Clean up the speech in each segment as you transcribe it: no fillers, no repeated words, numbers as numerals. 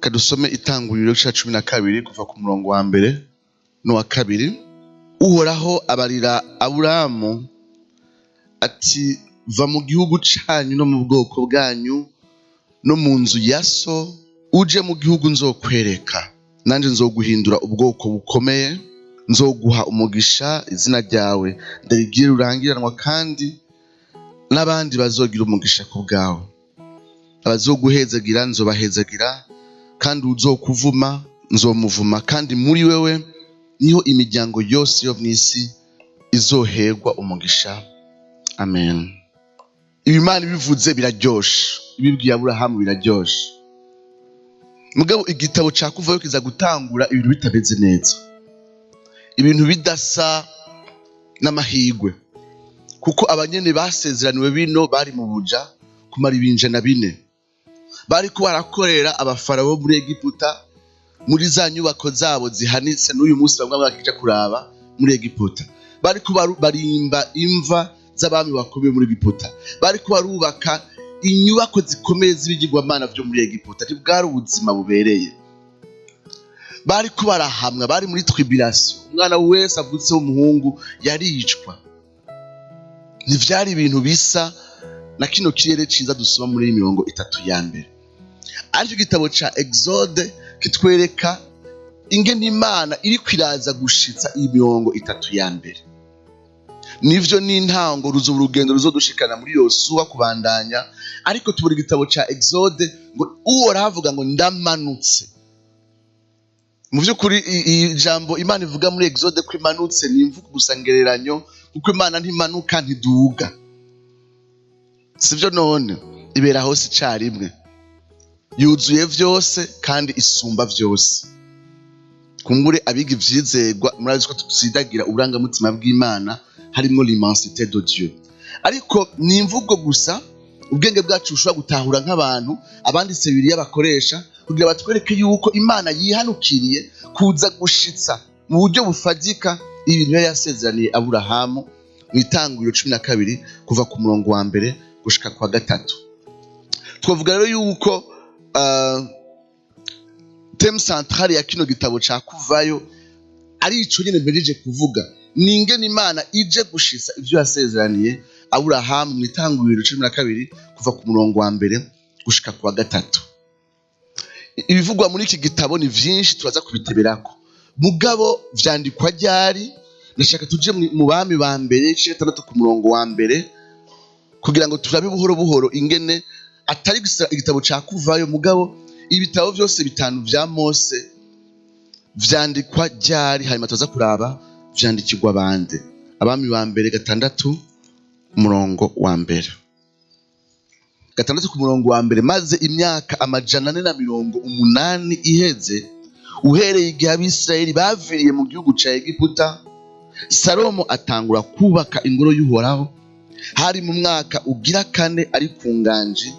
kadusome Itanguriro cya 12 kuva ku murongo wa mbere n'uwa kabiri. Uhoraho abarira Aburahamu ati, va mu gihugu cyanyu no mu bwoko bwanyu no mu nzu ya so, uje mu gihugu nzokwereka, nanjye nzoguhindura ubwoko bukomeye, nzoguha umugisha, izina ryawe ndarigire urangiranwa, kandi n'abandi bazogira umugisha ku bwawe. Abazoguhezagira nzobahezagira, kandi uzokuvuma nzomuvuma, kandi muri wewe niho imiryango yose yo mw'isi izoherwa umugisha. Amen. Ibimana bivuze biraryoshe, ibibwiye Aburahamu biraryoshe. Mugabo igitabo cya Kuvayo kiza gutangura ibintu bitameze neza, ibintu bidasa n'amahigwe, kuko abanyene basezeraniwe bino bari mu buja kumara ibinjana 4. Bari ko barakorera abafarawo muri Egiputa, muri za nyubako zabo zihanitse n'uyu munsi bamwe bakija kuraba muri Egiputa. Bari ko barimba imva z'abami bakomeye muri Egiputa. Bari ko barubaka inyubako zikomeye z'ibigirwamana byo muri Egiputa. Bwari ubuzima bubereye. Bari ko barahamwa, bari muri tribulation. Umwana wese avutse w'umuhungu yaricwa. Ntivyari ibintu bisa na kino kirere ciza dusoma muri 30 ya mbere. Ariko igitabo ca Exode kitwereka ingene Imana iri kwiraza gushitsa 30 ya mbere. Nivyo n'intango urugendo ruzodushikana muri Yosuwa kubandanya, ariko tubura igitabo ca Exode ngo Uhoraho avuga ngo ndamanutse. Mu by'ukuri ijambo Imana ivuga muri Exode ko imanutse ni imvugo gusa ngereranyo, kuko Imana ntimanuka ntiduga. Sivyo none ibera hose icarimwe, yuzuye vyose kandi isumba vyose. Kumbure abiga ivyizerwa murazi ko tusidagira uburangamutima bw'Imana harimo l'immensité de Dieu. Ariko ni imvugo gusa ubwenge bwacu bushobora gutahura nk'abantu abanditse Bibiliya bakoresha kugira batwereke yuko Imana yihanukiriye kuza gushitsa mu buryo bufadika ibintu yari yasezeraniye Aburahamu mu Itanguriro 12 kuva ku murongo wa mbere gushika kwa 3. Twavuga rero yuko theme centrale ya kino gitabo ca Kuvayo ari ico nyene mbereje kuvuga, ni ingene Imana ije gushitsa ivyo yasezeraniye Aburahamu mu Itanguriro 12 kuva ku murongo wa mbere gushika kwa 3. Ibivugwa muri iki gitabo ni vyinshi turaza kubiteberako, mugabo vyandikwa ryari. Nashaka tuje mu bami ba mbere 6 ku murongo wa mbere kugira ngo turabe buhoro buhoro ingene atari gusa igitabo ca Kuvayo, mugabo ibitabo vyose bitanu vya Mose vyandikwa ryari, hanyuma tuza kuraba vyandikirwa bande. Abami ba mbere 6 umurongo wa mbere. 6 ku murongo wa mbere. Maze imyaka 480 iheze, uhereye igihe Abisirayeli baviriye mu gihugu ca Egiputa, Salomo atangura kubaka ingoro y'Uhoraho. Hari mu mwaka ugira 4 ari ku nganji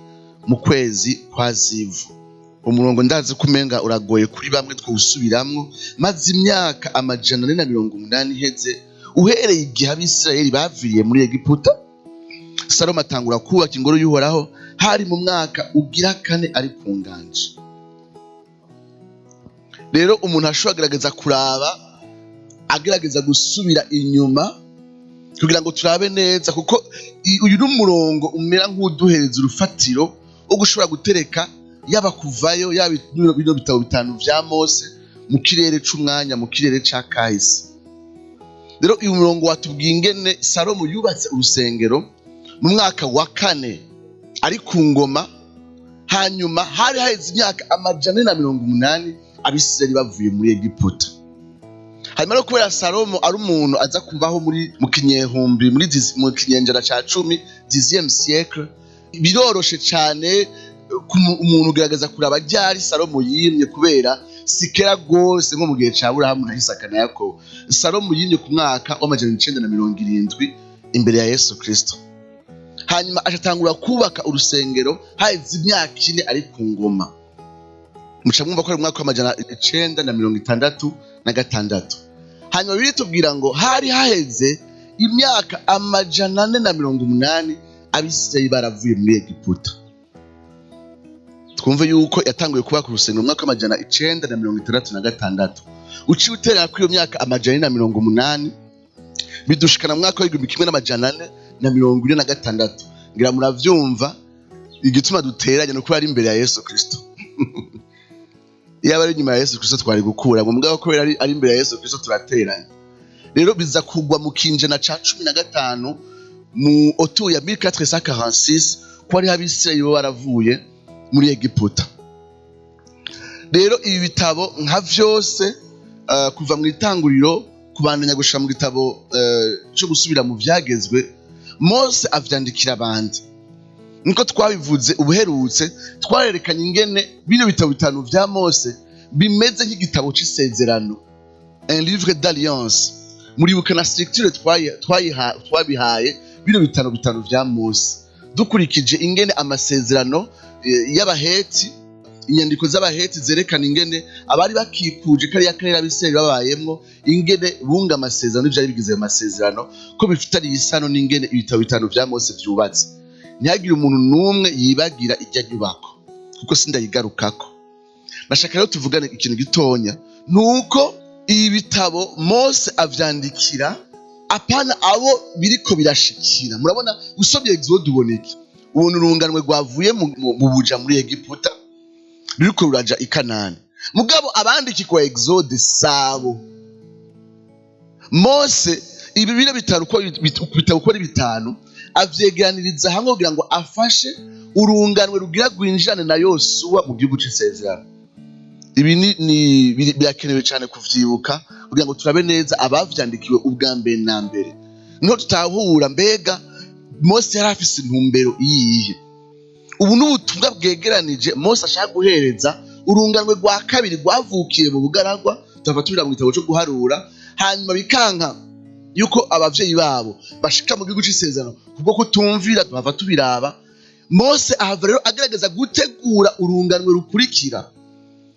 mu kwezi kwa Zivu. Umurongo ndazi kumenga uragoye kuri bamwe twusubiramwo. Maze imyaka 480 iheze, uhereye igihe Abisirayeli baviriye muri Egiputa, Salomo atangura kubaka ingoro y'Uhoraho. Hari mu mwaka ugira 4 ari ku nganji. Rero umuntu ashobora kugerageza kuraba, agerageza gusubira inyuma kugira ngo turabe neza, kuko uyu n'umurongo umera nk'uduhereza urufatiro wo gushobora gutereka yaba Kuvayo yaba bino bitabo bitanu vya Mose mu kirere c'umwanya, mu kirere ca kahise. Rero uyu murongo watubwiye ingene Salomo yubatse urusengero mu mwaka wa 4 ari ku ngoma. Hanyuma hari haheze imyaka 480 Abisirayeli bavuye muri Egiputa. Hanyuma no kubera Salomo ari umuntu aza kubaho mu kinyehumbi mu kinyenjana ca 10 10e siècle, biroroshe cyane umuntu ugerageza kuraba ryari Salomo yimye, kubera sikera gose nko mu gihe ca Aburahamu na Isaka na Yakobo. Salomo yimye ku mwaka wa 970 imbere ya Yesu Kristo. Hanyuma atatangura kubaka urusengero haheze imyaka 4 ari ku ngoma. Muca mwumva ko ari umwaka wa 966. Hanyuma biritubwira ngo hari haheze imyaka 480 Abisirayeli baravuye muri Egiputa. twumve yuko yatanguye kuba ku rusengero mu mwaka w'amajana 966 uciye uterera kuri iyo myaka amajana 480 bidushikana mu mwaka w'igihumbi kimwe n'amajana 446. ngira muravyumva igituma duteranya no kuba ari imbere ya Yesu Kristo. Iyo ari nyuma ya Yesu Kristo twari gukura ngo mugabo ko ari imbere ya Yesu Kristo turateranya. Rero biza kugwa mu kinjana ca 15 mu autour ya 1446 ko ari abisirayeli bo baravuye muri Egiputa. Rero ibi bitabo nka vyose kuva mu itanguriro kubandanya gushira mu gitabo cyo gusubira mu vyagezwe, Mose avyandikira abandi. Niko twabivuze ubuherutse twarerekanye ingene bino bitabo bitanu vya Mose bimeze nk'igitabo c'isezerano, un livre d'alliance. Muri bukana structure twabihaye bino bitanu vya Mose dukurikije ingene amasezerano y'abaheti, inyandiko z'abaheti zerekana ingene abari bakikuje kariya karere abisirayeli babayemwo, ingene bunga amasezerano n'ivyo bigize ayo masezerano ko bifitaniye isano n'ingene ibitabo bitanu vya Mose vyubatse. Ntihagire umuntu n'umwe yibagira ijya nyubako kuko sindayigarukako. Nashaka rero tuvugane ikintu gitonya, nuko ibi bitabo Mose avyandikira apana abo biriko birashikira. Murabona usomye Exode uboneke ubona urunganwe rwavuye mu buja muri Egiputa biriko ruraja i Kanani, mugabo abandiki kwa Exode sabo. Mose ibi bire bitaro uko ari bitanu avyegeraniriza hamwe kugira ngo afashe urunganwe rugira gwinjirane na Yosuwa mu gihugu c'isezerano. Ibi ni birakenewe cyane kuvyibuka kugira ngo turabe neza abavyandikiwe ubwa mbere na mbere, niho tutahura mbega Mose yari afise intumbero iyihe. Ubu n'ubutumwa bwegeranije Mose ashaka guhereza urunganwe rwa kabiri rwavukiye mu bugaragwa, tuva tubira mu gitabo cyo guharura, hanyuma bikanka yuko abavyeyi babo bashika mu gihugu c'isezerano kubwo kutumvira, tuva tubiraba. Mose ahava rero agerageza gutegura urunganwe rukurikira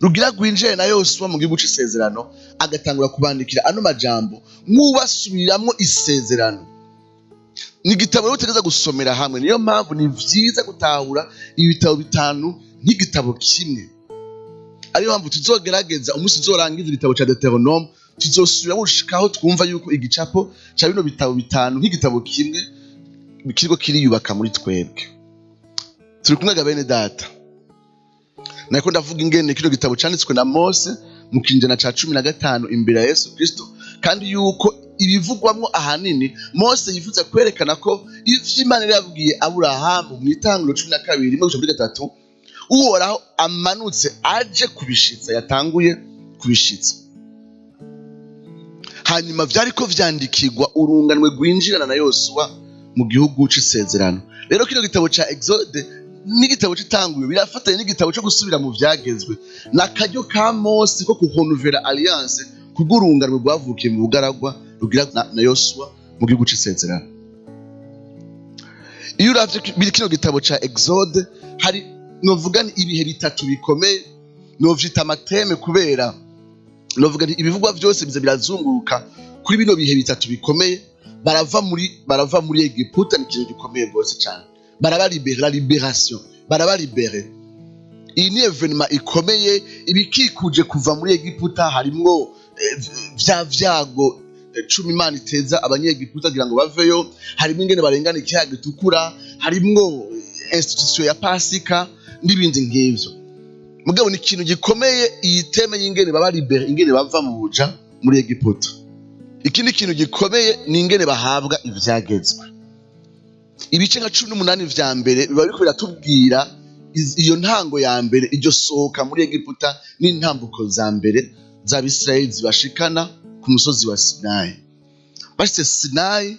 rugira gwinjire na Yosuwa mu gihugu c'isezerano, agatangura kubandikira ano majambo nk'ubasubiramwo isezerano. Ni igitabo rero utegeza gusomera hamwe, niyo mpamvu ni vyiza gutahura ibitabo bitanu nk'igitabo kimwe. Ariyo mpamvu tuzogerageza umunsi tuzorangiza igitabo ca Deuteronome tuzosubira gushikaho twumva yuko igicapo ca bino bitabo bitanu nk'igitabo kimwe kiriko kiriyubaka muri twebwe. Turi kumwe ga bene data. Nako ndavuga ingene kino gitabo canditswe na Mose mu kinjana ca 15 imbere ya Yesu Kristo, kandi yuko ibivugwamwo ahanini Mose yifuza kwerekana ko ivyo Imana yabwiye Aburahamu mu itanguriro 12:3 Uhoraho amanutse aje kubishitsa, yatanguye kubishitsa. Hanyuma vyariko vyandikirwa urunganwe gwinjirana na Yosuwa mu gihugu c'isezerano. Rero kino gitabo ca Exode n'igitabo c'itanguriro birafatanye n'igitabo cyo gusubira mu vyagezwe, nakaryo ka Mose ko kuhonovera alliance kugurunganwe rwavukiye mu bugaragwa rugira na Yosuwa mu gihugu c'isezerano. Iyo uravye kino gitabo ca Exode hari novuga ibihe bitatu bikomeye, novyita amateme kubera novuga ibivugwa vyose bize birazunguruka kuri bino bihe bitatu bikomeye. barava muri Egiputa, ni ikintu gikomeye rwose cyane. La liberation, barabaribere. Iyi ni evenema ikomeye ibikikuje kuva muri Egiputa. Harimwo vya vyago 10 Imana iteza abanyegiputa kugira ngo baveyo, harimo ingene barengana ikiyaga gitukura, harimwo institution ya Pasika n'ibindi nk'ivyo. Mugabo ni ikintu gikomeye iyi teme y'ingene babaribere, ingene bava mu buja muri Egiputa. Ikindi kintu gikomeye ni ingene bahabwa ivyagezwe. Ibice nka 18 vya mbere biba biriko biratubwira iyo ntango ya mbere, iryo sohoka muri Egiputa n'intambuko za mbere z'Abisirayeli zibashikana ku musozi wa Sinayi. Bashitse Sinayi,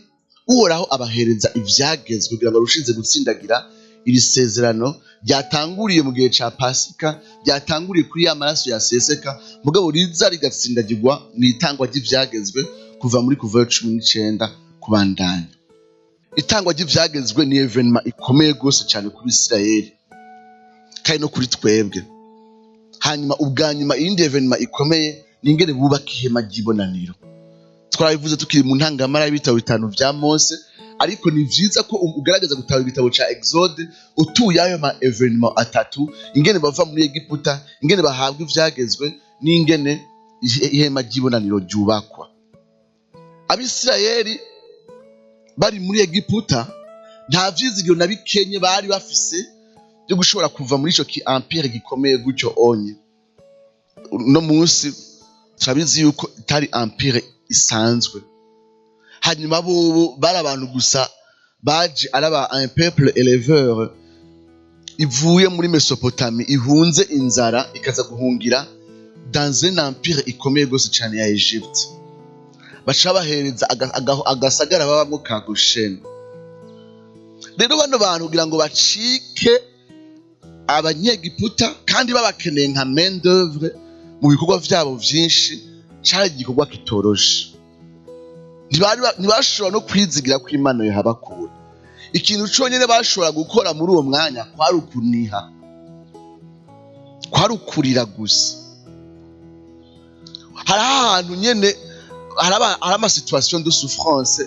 Uhoraho abahereza ivyagezwe kugira ngo barushize gutsindagira iri sezerano ryatanguriye mu gihe ca Pasika, ryatanguriye kuri ya maraso yaseseka, mugabo riza rigatsindagirwa n'itangwa ry'ivyagezwe kuva muri Kuvayo 19 kubandanya. Itangwa ry'ivyagezwe ni evenema ikomeye gose cyane kuri Isirayeli kandi no kuri twebwe. Hanyuma ubwanyuma iyindi evenema ikomeye ni ingene bubaka ihema ry'ibonaniro. Twarabivuze tukiri mu ntangamara y'ibitabo bitanu vya Mose, ariko ni vyiza ko ugaragaza gutaba igitabo ca Exode utuye ayo ma evenement atatu, ingene bava muri Egiputa, ingene bahabwa ivyagezwe, n'ingene ihema ry'ibonaniro ryubakwa. Abisirayeli bari muri Egiputa nta vyizigiro na bikenye bari bafise byo gushobora kuva muri ico empire gikomeye gutyo onye. No munsi turabizi yuko itari empire isanzwe. Hanyuma bo bari abantu gusa baje araba un peuple éleveur ivuye muri Mesopotamie ihunze inzara ikaza guhungira dans un empire ikomeye gose cyane ya Egypte. Baca bahereza agasagara babamo ka Gosheni. Rero bano bantu kugira ngo bacike abanyegiputa kandi babakeneye nka main d'œuvre mu bikorwa vyabo vyinshi, cyari igikorwa kitoroshe. Ntibashobora no kwizigira ko Imana yohabakura. Ikintu conyene bashobora gukora muri uwo mwanya kwari ukuniha, kwari ukurira gusa. Hari ahantu nyene hari ama situation de souffrance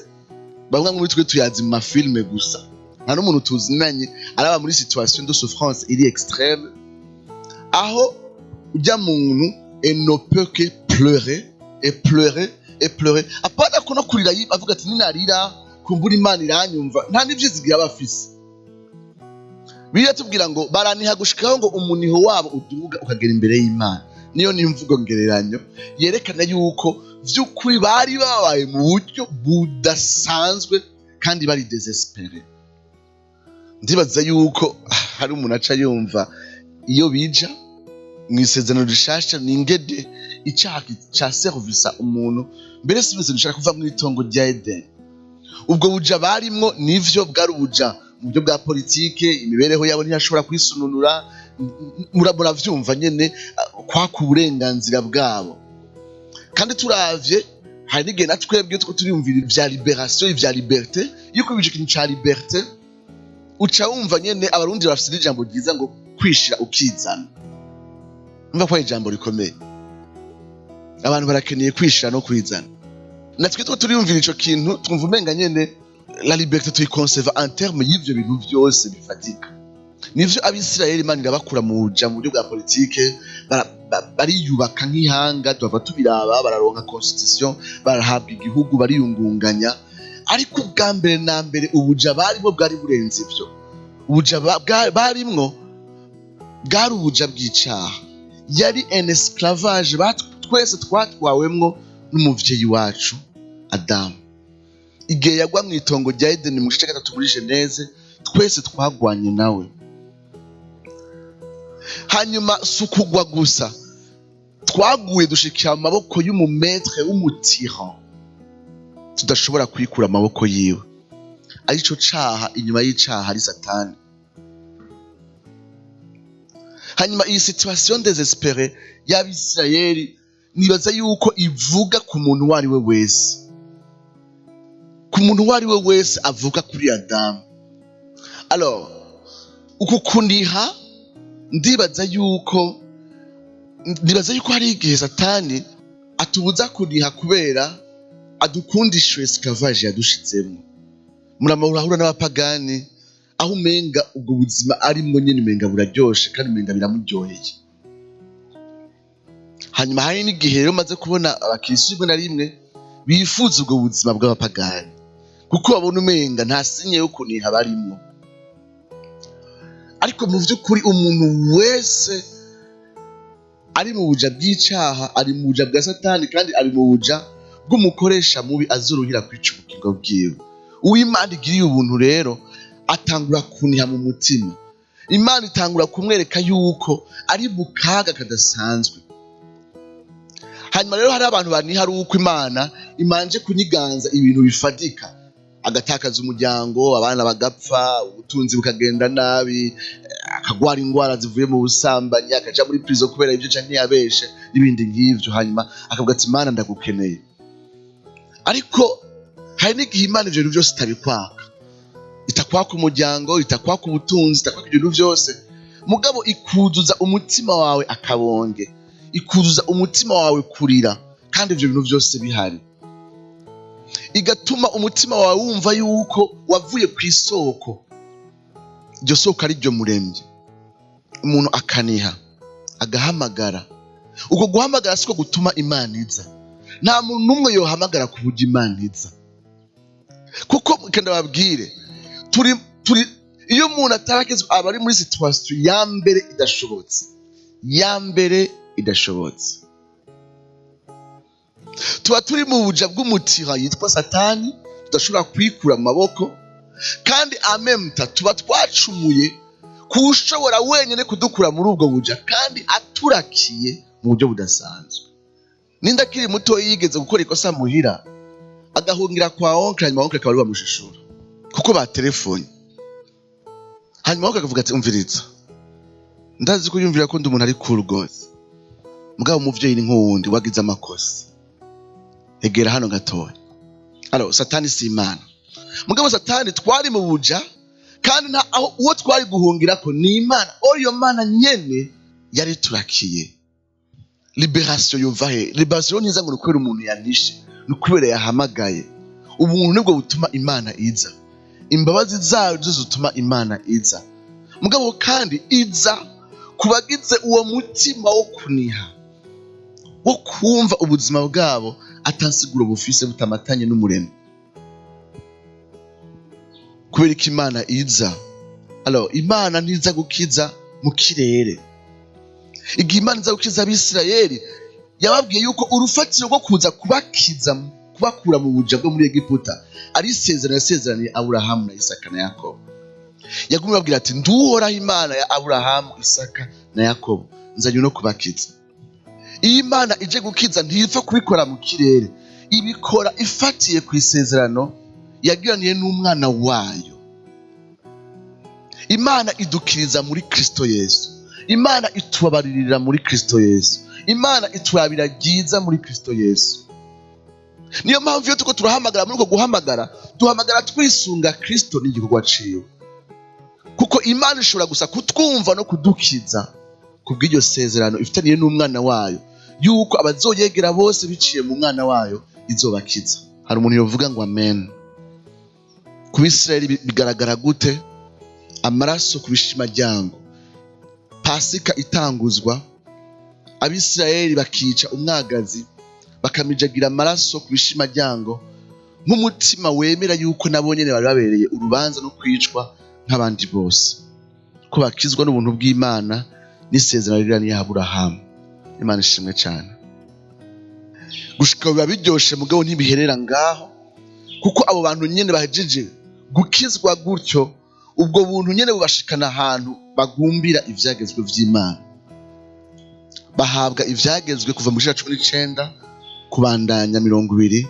bamwe muri twe tuyazi mu mafilme gusa, nta n'umuntu tuzinanye araba muri situation de souffrance iri extrême, aho ujya muntu ne peut que pleurer et pleurer et pleurer, apana ko no kurira avuga ati ninarira kumbura Imana iranyumva, nta n'ivyizigira bafise. Biya tubwira ngo baraniha gushikaho ngo umuniho wabo uduga ukagera imbere y'Imana. Niyo nimvugo ngereranyo yerekana yuko vy'ukuri bari babaye mu buryo budasanzwe kandi bari désespéré. Ndibaza yuko hari umuntu aca yumva iyo bija mwisezerano rishasha ningede icyaha ca service umuntu mbere sibese dushaka kuva mu itongo rya Eden. Ubwo buja barimwo nivyo bwari ubuja mu buryo bwa politike, imibereho yabo ntiyashobora kwisununura, murabona vyumva nyene kwaka uburenganzira bwabo. Kandi turavye hari n'igihe natwebwe two turiyumvira vya liberation, vya liberté, yuko bije ikintu ca liberté uca wumva nyene abarundi bafite ijambo ryiza ngo kwishira ukizana. Umva ko ijambo rikomeye. Abantu barakeneye kwishira no kwizana. Natwe two turiyumvira ico kintu twumva umenga nyene la liberté tuyiconserve en terme y'ivyo bintu vyose bifatika. Nivyo Abisirayeli Imana irabakura mu buja mu buryo bwa politike, bariyubaka nk'ihanga, tuva tubiraba, bararonka constitution, barahabwa igihugu, bariyungunganya. Ariko bwa mbere na mbere ubuja barimo bwari burenze ivyo. Ubuja barimwo bwari ubuja bw'icaha, yari un esclavage twese twatwawemwo n'umuvyeyi wacu Adamu. Igihe yagwa mu itongo rya Edeni mu gice 3 muri Genese, twese twagwanye nawe. Hanyuma sukugwa gusa, twaguye dushikira mu maboko y'umumetre w'umutiran, tudashobora kwikura amaboko yiwe. Arico caha, inyuma y'icaha ari Satani. Hanyuma iyi situation désespérée y'Abisirayeli nibaza yuko ivuga ku muntu wari we wese. Ku muntu wari we wese avuga kuri Adamu. Alors, uku kuniha ndibaza yuko hari igihe Satani atubuza kuniha kubera adukundisha esclavage yadushitsemo. Muramahura n'abapagani aho umenga ubwo buzima arimwo nyene umenga buraryoshe kandi umenga biramuryoheye. Hanyuma hari n'igihe rero maze kubona abakristo rimwe na rimwe bifuza ubwo buzima bw'abapagani kuko babona umenga nta sinye yo kuniha barimwo. Ariko mu vy'ukuri umuntu wese ari mu buja bw'icaha, ari mu buja bwa Satani, kandi ari mu buja bw'umukoresha mubi azuruhira kwica ubugingo bwiwe. Uw'Imana igiriye ubuntu rero atangura kuniha mu mutima. Imana itangura kumwereka yuko ari mu kaga kadasanzwe. Hanyuma rero hari abantu baniha ari uko Imana imanje kunyiganza ibintu bifadika, agatakaza umuryango, abana bagapfa, ubutunzi bukagenda nabi, akagwara ingwara zivuye mu busambanyi, akaja muri prison kubera ivyo canke yabeshe n'ibindi nk'ivyo. Hanyuma akavuga ati Imana ndagukeneye. Ariko hari n'igihe Imana ivyo bintu vyose itabikwaka, itakwaka umuryango, itakwaka ubutunzi, itakwaka ibintu vyose, mugabo ikuzuza umutima wawe akabonge, ikuzuza umutima wawe kurira, kandi ivyo bintu vyose bihari. igatuma umutima wawe wumva yuko wavuye ku isoko, iryo soko ari ryo muremye. Umuntu akaniha agahamagara, uko guhamagara siko gutuma Imana iza. Nta muntu n'umwe yohamagara ku buryo Imana iza, kuko kandi babwire turi iyo umuntu ataragezwe aba ari muri situation ya mbere idashobotse. Tuba turi mu buja bw'umutira yitwa Satani, tudashobora kwikura mu maboko, kandi amemta tuba twacumuye kushobora wenyine kudukura muri ubwo buja, kandi aturakiye mu buryo budasanzwe. Ninda kiri muto yigeze gukora ikosa muhira, agahungira kwa oncle, hanyuma oncle akaba ari bamushishura kuko ba telefone. Hanyuma oncle akavuga ati umviriza, ndazi ko yumvira ko ndi umuntu ari cool gose, mugabo umuvyeyi ni nk'uwundi wagize amakosa, egera hano gatoya. Satani si Imana, mugabo Satani twari mu buja, kandi nta aho uwo twari guhungira ko ni Imana. Iyo Mana nyene yari turakiye. Liberation yova he? Liberation niza ngo nukwera umuntu yanishe, nukwera yahamagaye. Ubuntu nibwo butuma Imana iza, imbabazi zayo zituma Imana iza. Mugabo kandi iza kubagize uwo mutima wo kuniha, wo kumva ubuzima bwabo atansiguro bufise butamatanye n'umuremyi. Kubera ko Imana iza, Imana ntiza gukiza mu kirere. Igihe Imana iza gukiza Abisirayeli, yababwiye yuko urufatiro rwo kuza kubakura mu buja bwo muri Egiputa ari isezerano yasezeraniye Aburahamu na Isaka na Yakobo. Yagumye babwira ati nduhoraho Imana ya Aburahamu, Isaka na Yakobo, nzanye no kubakiza. Iyo Imana ije gukiza ntipfa kubikora mu kirere, ibikora ifatiye ku isezerano yagiraniye n'umwana wayo. Imana idukiriza muri Kristo Yesu, Imana itubabaririra muri Kristo Yesu, Imana iturabira ryiza muri Kristo Yesu. Niyo mpamvu iyo tuko turahamagara muri uko guhamagara, duhamagara twisunga Kristo n'igikorwa ciwe, kuko Imana ishobora gusa kutwumva no kudukiza kubw'iryo sezerano ifitaniye n'umwana wayo, yuko abazoyegera bose biciye mu mwana wayo izobakiza. Hari umuntu yovuga ngo amen. Ku Bisirayeli bigaragara gute? Amaraso ku bishimajyango. Pasika itanguzwa, Abisirayeli bakica umwagazi, bakamijagira amaraso ku bishimajyango nk'umutima wemera yuko nabo nyene bari babereye urubanza no kwicwa nk'abandi bose, ko bakizwa n'ubuntu bw'Imana n'isezerano riraniye Aburahamu. Imana ishimwe cyane. Gushika biba biryoshe, mugabo ntibiherera ngaho, kuko abo bantu nyene bahejeje gukizwa gutyo, ubwo buntu nyene bubashikana ahantu bagumbira ivyagezwe vy'Imana. Bahabwa ivyagezwe kuva mu 19 kubandanya 20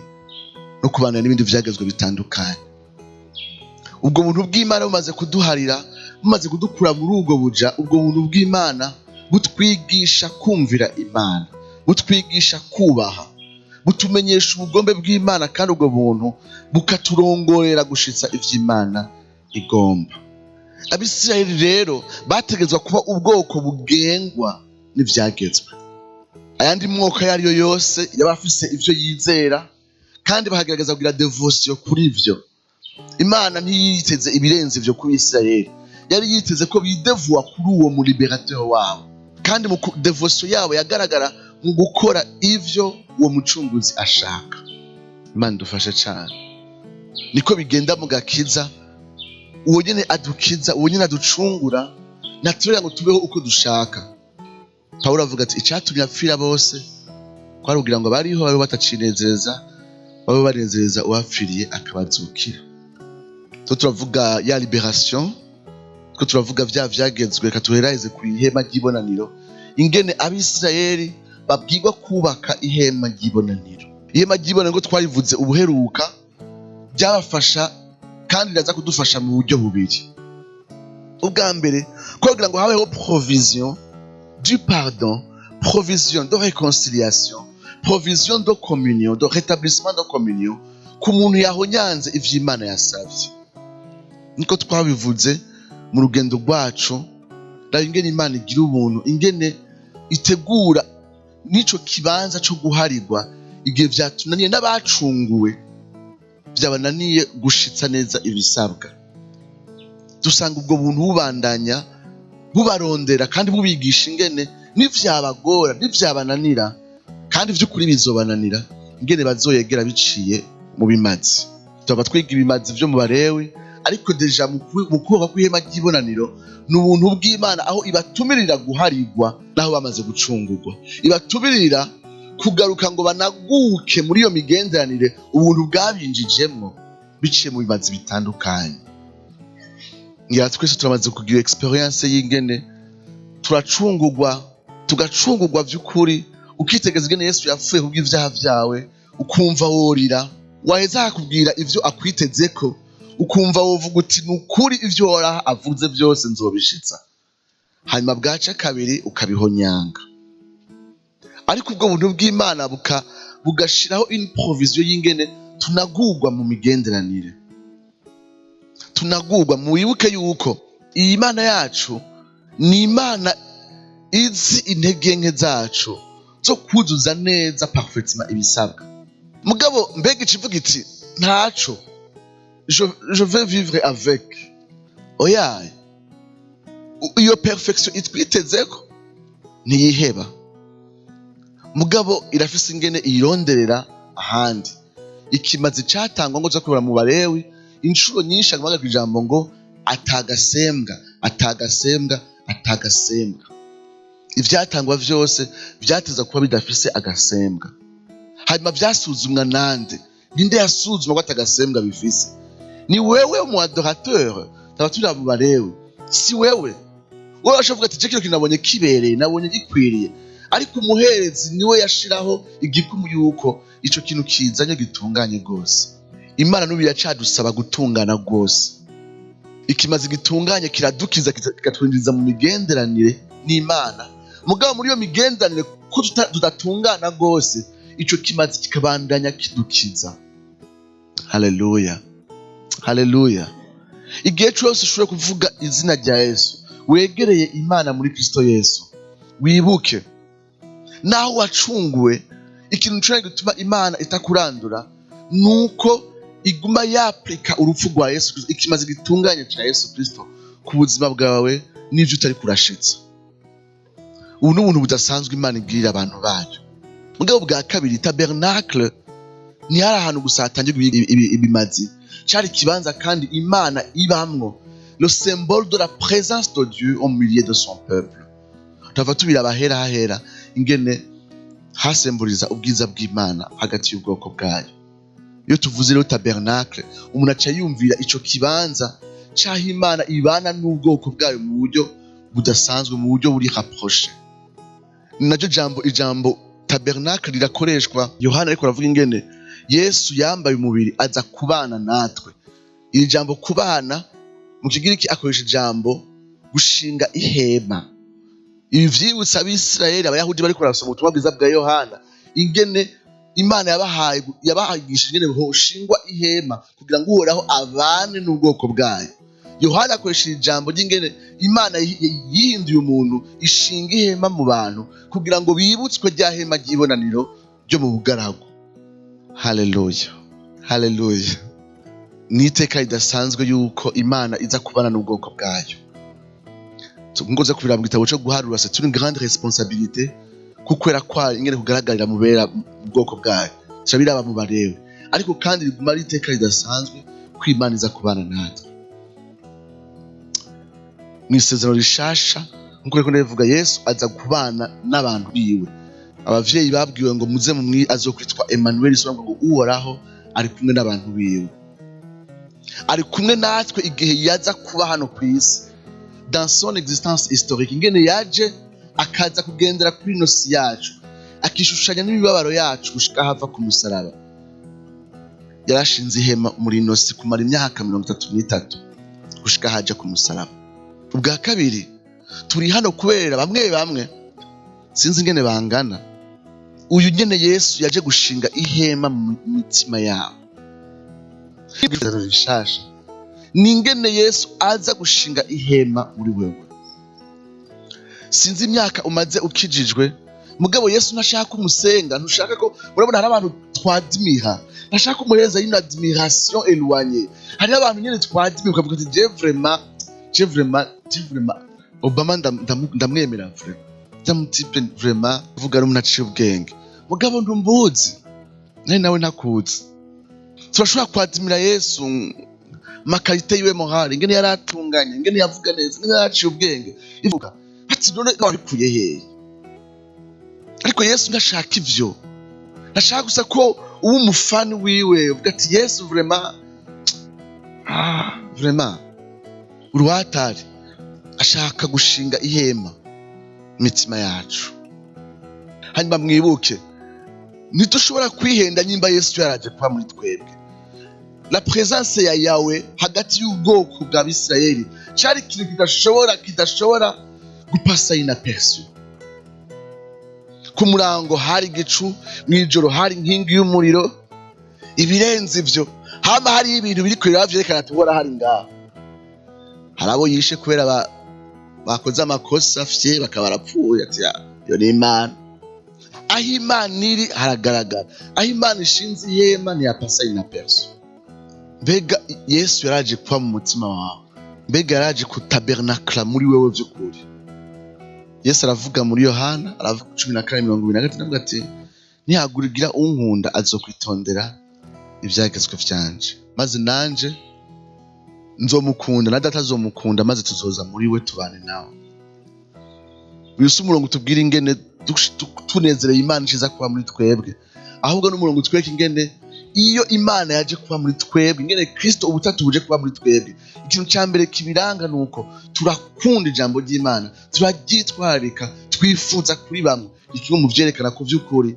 no kubandanya n'ibindi vyagezwe bitandukanye. Ubwo buntu bw'Imana bumaze kuduharira, bumaze kudukura muri ubwo buja, ubwo buntu bw'Imana butwigisha kumvira Imana, butwigisha kubaha, butumenyesha ubugombe bw'Imana, kandi ubwo buntu bukaturongorera gushitsa ivy'Imana igomba. Abisirayeli rero bategezwa kuba ubwoko bugengwa n'ivyagezwe. Ayandi mwoko yariyo yose yabafise ivyo yizera, kandi bahagerageza kugira devotion kuri ivyo. Imana ntiyiteze ibirenze ivyo ku Bisirayeli, yari yiteze ko bidevuwa kuri uwo mu liberateur wabo, kandi mu devotion yabo yagaragara mu gukora ivyo uwo mucunguzi ashaka. Imana dufashe cyane. Niko bigenda mu gakiza, uwo nyene adukiza, uwo nyene aducungura, naturira ngo tubeho uko dushaka. Pawulo avuga ati icyatumye apfira bose kwari kugira ngo bariho babe batacinezereza, babe banezereza uwapfiriye akabazukira. Turavuga ya liberation, turavuga vyagezwe, katuheraheze ku ihema ry'ibonaniro, ingene Abisirayeli babwirwa kubaka ihema ry'ibonaniro. Ihema ry'ibonaniro twarivuze ubuheruka, byabafasha kandi ndaza kudufasha mu buryo bubiri. Ubwa mbere kugira ngo habeho provision du pardon, provision de réconciliation, provision de communion, de rétablissement de communion ku muntu yahonyanze ivy'Imana yasavye. Niko twabivuze mu rugendo rwacu, ingene Imana igira ubuntu, ingene itegura nico kibanza cyo guharirwa igihe vyatunaniye n'abacunguwe byabananiye gushitsa neza ibisabwa. Dusanga ubwo buntu bubandanya bubarondera kandi bubigisha ingene n'ivyabagora n'ivyabananira kandi vy'ukuri bizobananira ingene bazoyegera biciye mu bimazi. Tuba twiga ibimazi vyo mu Balewi, ariko deja mu kubaka kw'ihema ry'ibonaniro n'ubuntu bw'Imana aho ibatumirira guharigwa naho bamaze gucungurwa, ibatumirira kugaruka ngo banaguke muri iyo migenderanire ubuntu bwabinjijemwo biciye mu bimazi bitandukanye. Ngira twese turamaze kugira experience y'ingene turacungurwa, tugacungurwa vy'ukuri, ukitegeza ingene Yesu yapfuye kubw'ivyaha vyawe, ukumva worira, waheza akakubwira ivyo akwitezeko, ukumva wovuga uti nukuri ivyo Uhoraho avuze vyose nzobishitsa, hanyuma bwaca kabiri ukabihonyanga. Ariko ubwo buntu bw'Imana bugashiraho une provision y'ingene tunagurwa mu migenderanire, tunagurwa. Mwibuke yuko iyi Mana yacu ni Imana izi intege nke zacu zo kuzuza neza parfaitement ibisabwa. Mugabo mbega ikivuga iti ntaco, je vais vivre avec. Oya, iyo perfection itwitezeko ntiyiheba, mugabo irafise ingene ironderera ahandi. Ikimazi catangwa ngo kubera mu Balewi inshuro nyinshi agamaga kwijambo ngo atagasembwa, atagasembwa, atagasembwa. Ivyatangwa vyose vyateza kuba bidafise agasembwa. Hanyuma vyasuzumwa nande? Ninde yasuzumwa ko atagasembwa bifise? Ni wewe mu adorateur, tabaturi mu Balewi. Si wewe. Wowe ashavuga ati je kino kinabonye kibereye, nabonye gikwiriye. Ariko umuherezi niwe yashiraho igikumu yuko ico kintu kizanye gitunganye gose. Imana n'ubu iracadusaba gutungana gose. Ikimazi gitunganye kiradukiza kikatwinjiza mu migenderanire n'Imana. Mugabo muri iyo migenderanire ko tudatungana gose, ico kimazi kikabandanya kidukiza. Haleluya, haleluya. Igihe cyose ushobora kuvuga izina rya Yesu, wegereye Imana muri Kristo Yesu, wibuke naho wacunguwe, ikintu cyo gituma Imana itakurandura nuko iguma yaplika urupfu rwa Yesu Kristo, ikimazi gitunganye ca Yesu Kristo ku buzima bwawe n'ivyo utari kurashitsa. Ubu n'ubuntu budasanzwe Imana ibwirira abantu bayo. Mugabo bwa kabiri, tabernacle ni hari ahantu gusa hatangirwa ibimazi, cari kibanza kandi Imana ibamwo, le symbole de la présence de Dieu au milieu de son peuple. Tava tubiraba hera ingene hasemburiza ubwiza bw'Imana hagati y'ubwoko bwayo. Iyo tuvuze rero tabernacle, umuntu aca yumvira ico kibanza caho Imana ibana n'ubwoko bwayo mu buryo budasanzwe, mu buryo buri rapproché. Najo ijambo tabernacle rirakoreshwa. Yohana ariko aravuga ingene Yesu yambaye umubiri aza kubana natwe. Iri jambo kubana mu Kigiriki akoresha ijambo gushinga ihema. Ibi vyibutsa Abisirayeli, Abayahudi bariko barasoma ubutumwa bwiza bwa Yohana, ingene Imana yabahagishije ingene hoshingwa ihema kugira ngo Uhoraho abane n'ubwoko bwayo. Yohana akoresha ijambo ry'ingene Imana yihinduye umuntu ishinga ihema mu bantu kugira ngo bibutswe rya hema ry'ibonaniro ryo mu bugaragu. Haleluya, haleluya. Niteka ridasanzwe yuko Imana iza kubana n'ubwoko bwayo. Ngoza kubira mu gitabo cyo guharura, c'est une grande responsabilité, kukwera kwayo ingene kugaragarira mu bwoko bwayo. Turabiraba mu Balewi, ariko kandi riguma riteka ridasanzwe ko Imana iza kubana natwe. Mwisezerano rishasha nkuko reko ndavuga, Yesu aza kubana n'abantu biwe. Abavyeyi babwiwe ngo muze azokwitwa Emmanuel, isobanura ngo Uhoraho ari kumwe n'abantu biwe. Ari kumwe natwe igihe yaza kuba hano ku isi, dans son existence historique, ingene yaje akaza kugendera kuri ino si yacu, akishushanya n'imibabaro yacu gushika hava ku musaraba. Yarashinze ihema muri ino si kumara imyaka 33 gushika haja ku musaraba. Ubwa kabiri, turi hano kubera bamwe sinzi ingene bangana, uyu nyene Yesu yaje gushinga ihema mu mitima yabo. Ibyo rishasha ni ingene Yesu aza gushinga ihema muri wewe. Sinzi imyaka umaze ukijijwe, mugabo Yesu ntashaka umusenga, ntushaka ko urabona hari abantu twadmira ndashaka umuhereza une admiration éloignée hari abantu nyene twadmira ukavuga ati je vraiment Obama ndamwemera vraiment ndamutipe vraiment uvuga ari umuntu aciye ubwenge mugabo ndumbuzi nawe ntakuzi turashobora kwadmira Yesu makarite yiwe morale ingene yaratunganye ingene yavuga neza ingene yaraciye ubwenge ivuga ati none wabikuye hehe ariko Yesu ndashaka ivyo ndashaka gusa ko uba umufani wiwe uvuga ati Yesu vraiment uruhatari ashaka gushinga ihema mitima yacu hanyuma mwibuke ntidushobora kwihenda nyimba Yesu yaraje kuba muri twebwe la présence ya Yawe hagati y'ubwoko bwa Bisirayeli cyari ikintu kidashobora gupasa inaperçu ku murango hari igicu mwijoro hari inkingi y'umuriro ibirenze ivyo hama hari ibintu biri kwira vyerekana tubora hari ngaho harabo yishe kubera bakoze amakosa afye bakabarapfuye ati yo ni Imana aho Imana iri haragaragara aho Imana ishinze ihema ni yapasa inaperçu mbega Yesu yaraje kuba mu mutima wawe mbega yaraje ku tabernacle muri wewe vy'ukuri Yesu aravuga muri Yohana aravuga 14:23 avuga ati nihagurigira unkunda azokwitondera ivyagezwe vyanje maze nanje nzomukunda na data azomukunda maze tuzoza muri we tubane nawe Yesu umurongo tubwira ingene tunezereye Imana ishiza kuba muri twebwe ahubwo n'umurongo tweke ingene iyo Imana yaje kuba muri twebwe ingene Kristo ubutatu buje kuba muri twebwe ikintu cya mbere kibiranga nuko turakunda ijambo ry'Imana turaryitwarika twifuza kuri bamwe ikigo mu vyerekana ko vy'ukuri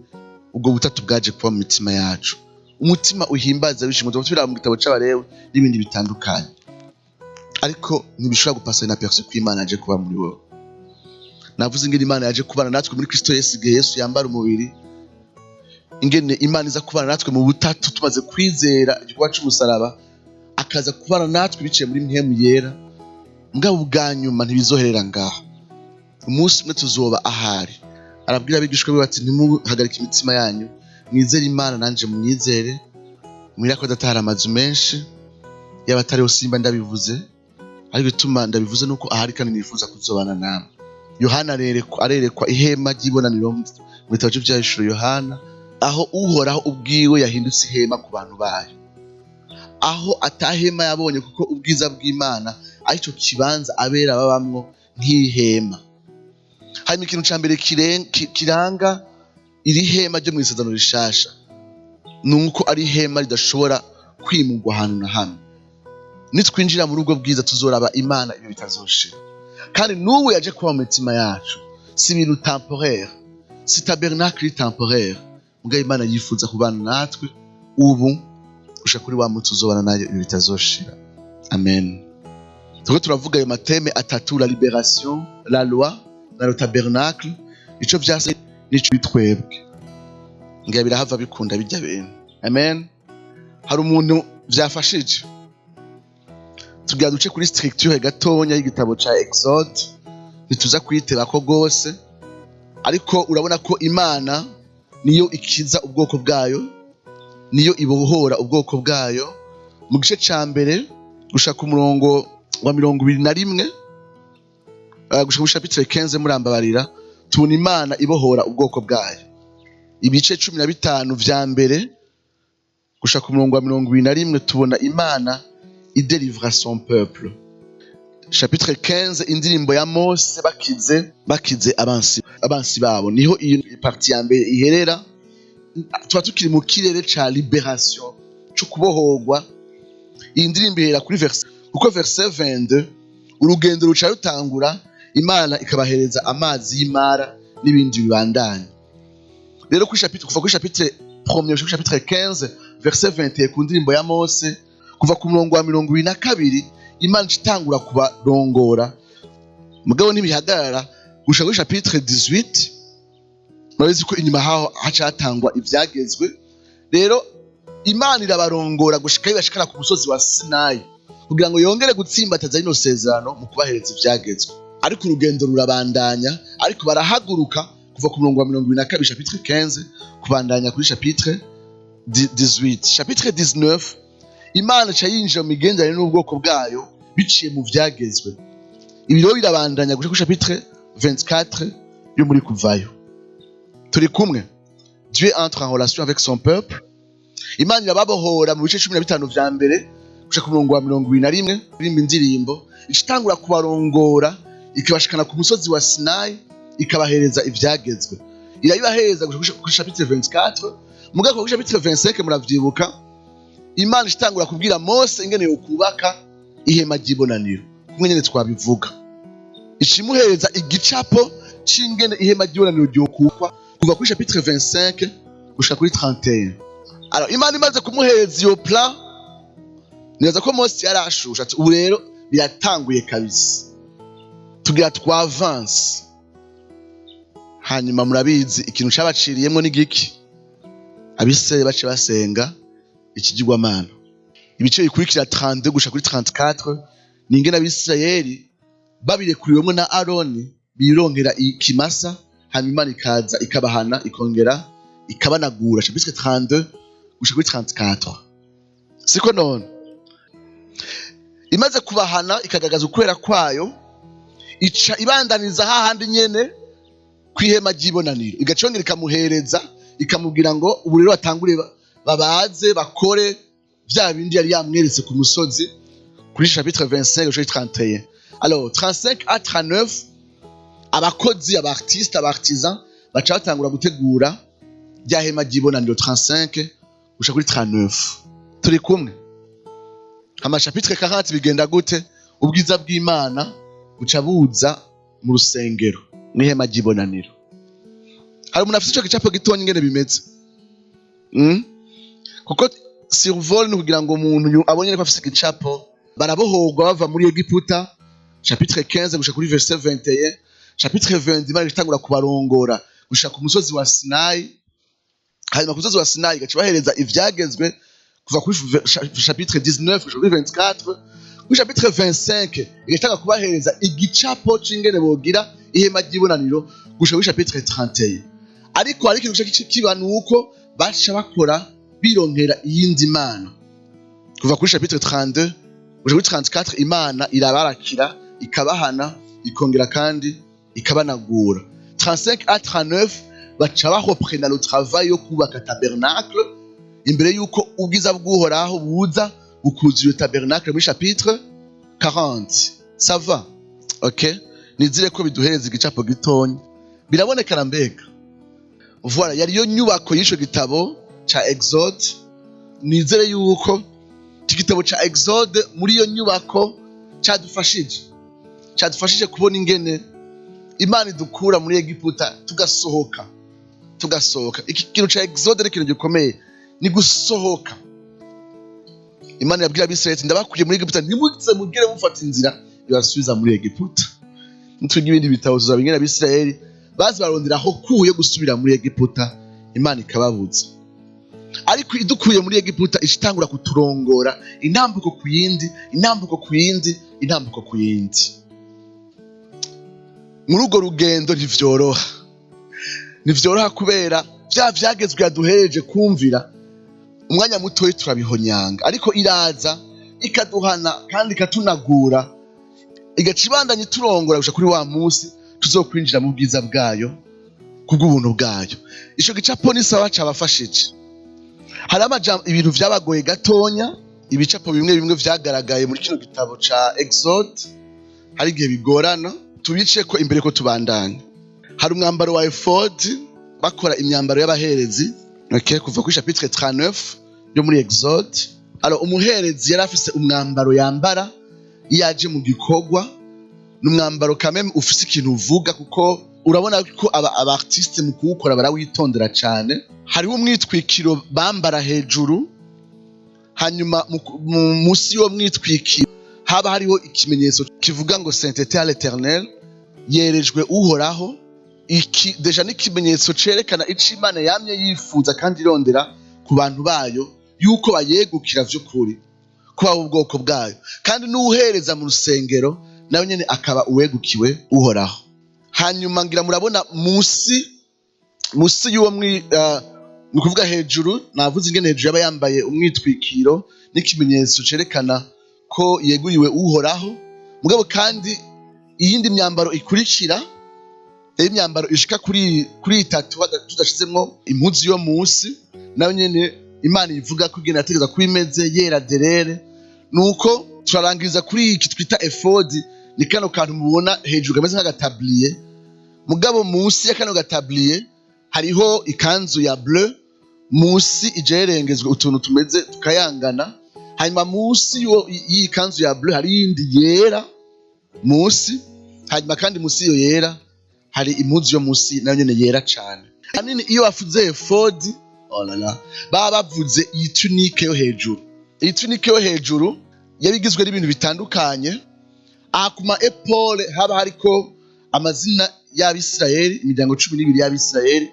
ubwo butatu bwaje kuba mu mitima yacu umutima uhimbaza bishimwe tubira mu gitabo c'Abalewi n'ibindi bitandukanye ariko ntibishobora gupasa inaperçu ko Imana yaje kuba muri wowe navuze ingene Imana yaje kubana natwe muri Kristo Yesu igihe Yesu yambara umubiri ingene Imana iza kubana natwe mu butatu tumaze kwizera igikorwa c'umusaraba akaza kubana natwe biciye muri mpemu yera mugabo bwa nyuma ntibizoherera ngaho umunsi umwe tuzoba ahari arabwira abigishwa be bati ntimuhagarike imitima yanyu mwizere Imana nanje munyizere mwira ko datahara amazu menshi y'abatariho simba ndabivuze ariko bituma ndabivuze nuko ahari kandi nifuza kuzobana namwe Yohana arerekwa ihema ry'ibonaniro mu bitabo by'Ishuro Yohana aho uhoraho ubwiwe yahindutse ihema ku bantu bayo aho atahema yabonye kuko ubwiza bw'Imana arico kibanza abera babamwo nk'ihema hanyuma ikintu ca mbere kiranga iri hema ryo mu isezerano rishasha nuko ari ihema ridashobora kwimurwa ahantu na hamwe nitwinjira mu rugo bwiza tuzoraba Imana ibyo bitazoshira kandi n'ubu yaje kuba mu mitima yacu si ibintu temporaire si tabernacle temporaire mugabo Imana yifuza kubana natwe ubu gushaka kuri wa mutu uzobana nayo ibyo bitazoshira amen turavuga ayo mateme atatu la libération la loi na le tabernacle ico vyase nico bitwebwe ngira birahava bikunda bijya bintu amen hari umuntu vyafashije tugira duce kuri structure gatonya y'igitabo ca Exode nituza kwitera ko gose ariko urabona ko Imana niyo ikiza ubwoko bwayo niyo ibohora ubwoko bwayo mu gice ca mbere gushaka umurongo wa 21 gushaka chapitre 15 murambabarira tubona Imana ibohora ubwoko bwayo ibice 15 vya mbere gushaka umurongo wa 21 tubona Imana idelivra son peuple chapitre 15 indirimbo ya Mose bakize abansi babo niho iyo partie ya mbere iherera tuba tukiri mu kirere ca libération cyo kubohorwa iyi ndirimbo ihera kuri verset 22 urugendo ruca rutangura Imana ikabahereza amazi y'imara n'ibindi bibandanye rero kuva kuri chapitre 1 kuri chapitre 15 verset 21 ku ndirimbo ya Mose kuva ku murongo wa 22 Imana itangura kubarongora mugabo ntibihagarara gushaka kuri chapitre 18 murabizi ko inyuma haho haca hatangwa ivyagezwe rero Imana irabarongora gushika ibashikara ku musozi wa Sinai kugira ngo yongere gutsimbataza ino sezerano mu kubahereza ivyagezwe ariko urugendo rurabandanya ariko barahaguruka kuva ku murongo wa 22 chapitre 15 kubandanya kuri chapitre 18 chapitre 19 Imana ca yinjira mu migenderanire n'ubwoko bwayo biciye mu vyagezwe. Ibi rero birabandanya gushika ku chapitre 24 yo muri Kuvayo. Turi kumwe. Dieu entre en relation avec son peuple. Imana irababohora mu bice 15 vya mbere gushika ku murongo wa 21 rimba indirimbo icitangura kubarongora ikabashikana ku musozi wa Sinai ikabahereza ivyagezwe. Irabibahereza gushika ku chapitre 24 mugako ku chapitre 25 muravyibuka Imana icitangura kubwira Mose ingene yokubaka ihema ry'ibonaniro kumwe nyene twabivuga. Ikimuhereza igicapo c'ingene ihema ry'ibonaniro ryokubakwa kuva kuri chapitre 25 gushika kuri 31. Alors Imana imaze kumuhereza iyo plan neza ko Mose yarashusha ati ubu rero biratanguye kabisa tugira twavance. Hanyuma murabizi ikintu cabaciriyemwo n'igiki abisirayeli bace basenga ikigirwamana. Ibice bikurikira 32 gushika kuri 34 ni ingene abisirayeli babirekuriwemwo na Aroni bironkera ikimasa hanyuma Imana ikaza ikabahana ikongera ikabanagura. Chapitre 32 gushika kuri 34 siko none imaze kubahana ikagaragaza ukwera kwayo ica ibandaniza hahandi nyene kwihema ry'ibonaniro igacongera ikamuhereza ikamubwira ngo ubu rero batangure babaze bakore vya bindi yari yamweretse ku musozi kuri chapitre 25 gushika 31. Alors 35 à 39 abakozi abartiste abartisan baca batangura gutegura rya hema ry'ibonaniro 35 gushika kuri 39. Turi kumwe. Chapitre 40 bigenda gute? Ubwiza bw'Imana buca buza mu rusengero n'ihema ry'ibonaniro. Hari umuntu afite ico gicapo gitonya ingene bimeze kuko survol ni kugira ngo umuntu abonye ko afite igicapo. Barabohorwa bava muri Egiputa chapitre 15 gushika kuri verset 21. Chapitre 20 Imana itangura kubarongora gushika ku musozi wa Sinai. Hanyuma ku musozi wa Sinai gaca bahereza ivyagezwe kuva kuri chapitre 19 gushika kuri 24. Kuri chapitre 25 igatanga kubahereza igicapo c'ingene bogira ihema ry'ibonaniro gushika kuri chapitre 31. Ariko hari ikintu kiba nuko baca bakora bironkera iyindi mana. Kuva kuri chapitre 32 gushika kuri 34 Imana irabarakira ikabahana ikongera kandi ikabanagura. 35 à 39 baca bareprendre le travail yo kubaka tabernacle imbere yuko ubwiza bw'Uhoraho buza bukuzuye tabernacle muri chapitre 40. Ça va? OK? Nizire ko biduhereza igicapo gitonya. Birabonekana mbega. Voilà, yari yo nyubako y'isho gitabo ca Exode. Nizere yuko igitabo ca Exode muri yo nyubako cadufashije kubona ingene Imana idukura muri Egiputa tugasohoka. Iki kintu ca Exode ni kintu gikomeye, ni gusohoka. Imana yabwira abisirayeli ndabakuye muri Egiputa ntimuze mugire mufata inzira ibasubiza muri Egiputa. Nitugira ibindi bitabo tuzabingena abisirayeli bazi barondera aho kuye gusubira muri Egiputa Imana ikababuza. Ariko idukuye muri Egiputa ishitangura kuturongora intambuko ku yindi, intambuko ku yindi, intambuko ku yindi. Muri urwo rugendo ntivyoroha kubera vya vyagezwe yaduhereje kumvira umwanya mutoyi turabihonyanga, ariko iraza ikaduhana kandi ikatunagura igaca ibandanya iturongora gushika kuri wa munsi tuzokwinjira mu bwiza bwayo kubw'ubuntu bwayo. Ico gicapo ni sawa cabafashije. Hari ibintu vyabagoye gatonya, ibicapo bimwe bimwe vyagaragaye muri kino gitabo ca Exode hari igihe bigorana tubiceko imbere ko tubandanya. Hari umwambaro wa ephod bakora imyambaro y'abaherezi, okay, kuva kuri chapitre 39 yo muri Exode. Alors umuherezi yari afise umwambaro yambara yaje mu gikorwa, n'umwambaro kameme ufise ikintu uvuga kuko urabona ko abartiste mu kuwukora barawitondera cyane. Hariho umwitwikiro bambara hejuru, hanyuma musi yo mwitwikiro haba hariho ikimenyetso kivuga ngo sainteté à l'Éternel, yerejwe Uhoraho. Iki deja ni ikimenyetso cerekana ico Imana yamye yifuza kandi irondera ku bantu bayo yuko bayegukira vy'ukuri kuba ubwoko bwayo, kandi n'uhereza mu rusengero nawe nyene akaba uwegukiwe Uhoraho. Hanyuma ngira murabona musi y'uwo ni ukuvuga hejuru navuze ingene hejuru yaba yambaye umwitwikiro n'ikimenyetso cerekana ko yeguriwe uhoraho, mugabo kandi iyindi myambaro ikurikira imyambaro ishika kuri itatu tudashizemwo impuzu yo munsi, nayo nyene Imana ivuga ko igenda yategeza kuba imeze yera derere. Nuko turarangiriza kuri iki twita efodi, ni kano kantu mubona hejuru kameze nk'agatablier, mugabo munsi ya kano gatablier hariho ikanzu ya bleu, munsi ijerengezwe utuntu tumeze tukayangana, hanyuma munsi y'iyi kanzu ya bleu hari yindi yera munsi, hanyuma kandi munsi iyo yera hari impuzu yo munsi nayo nyene yera cane. Hanini iyo bavuze efodi, baba bavuze iyi tunike yo hejuru. Iyi tunike yo hejuru yabigizwe n'ibintu bitandukanye. Aha kuma epole haba hariko amazina y'Abisirayeli, imiryango 12 y'Abisirayeli,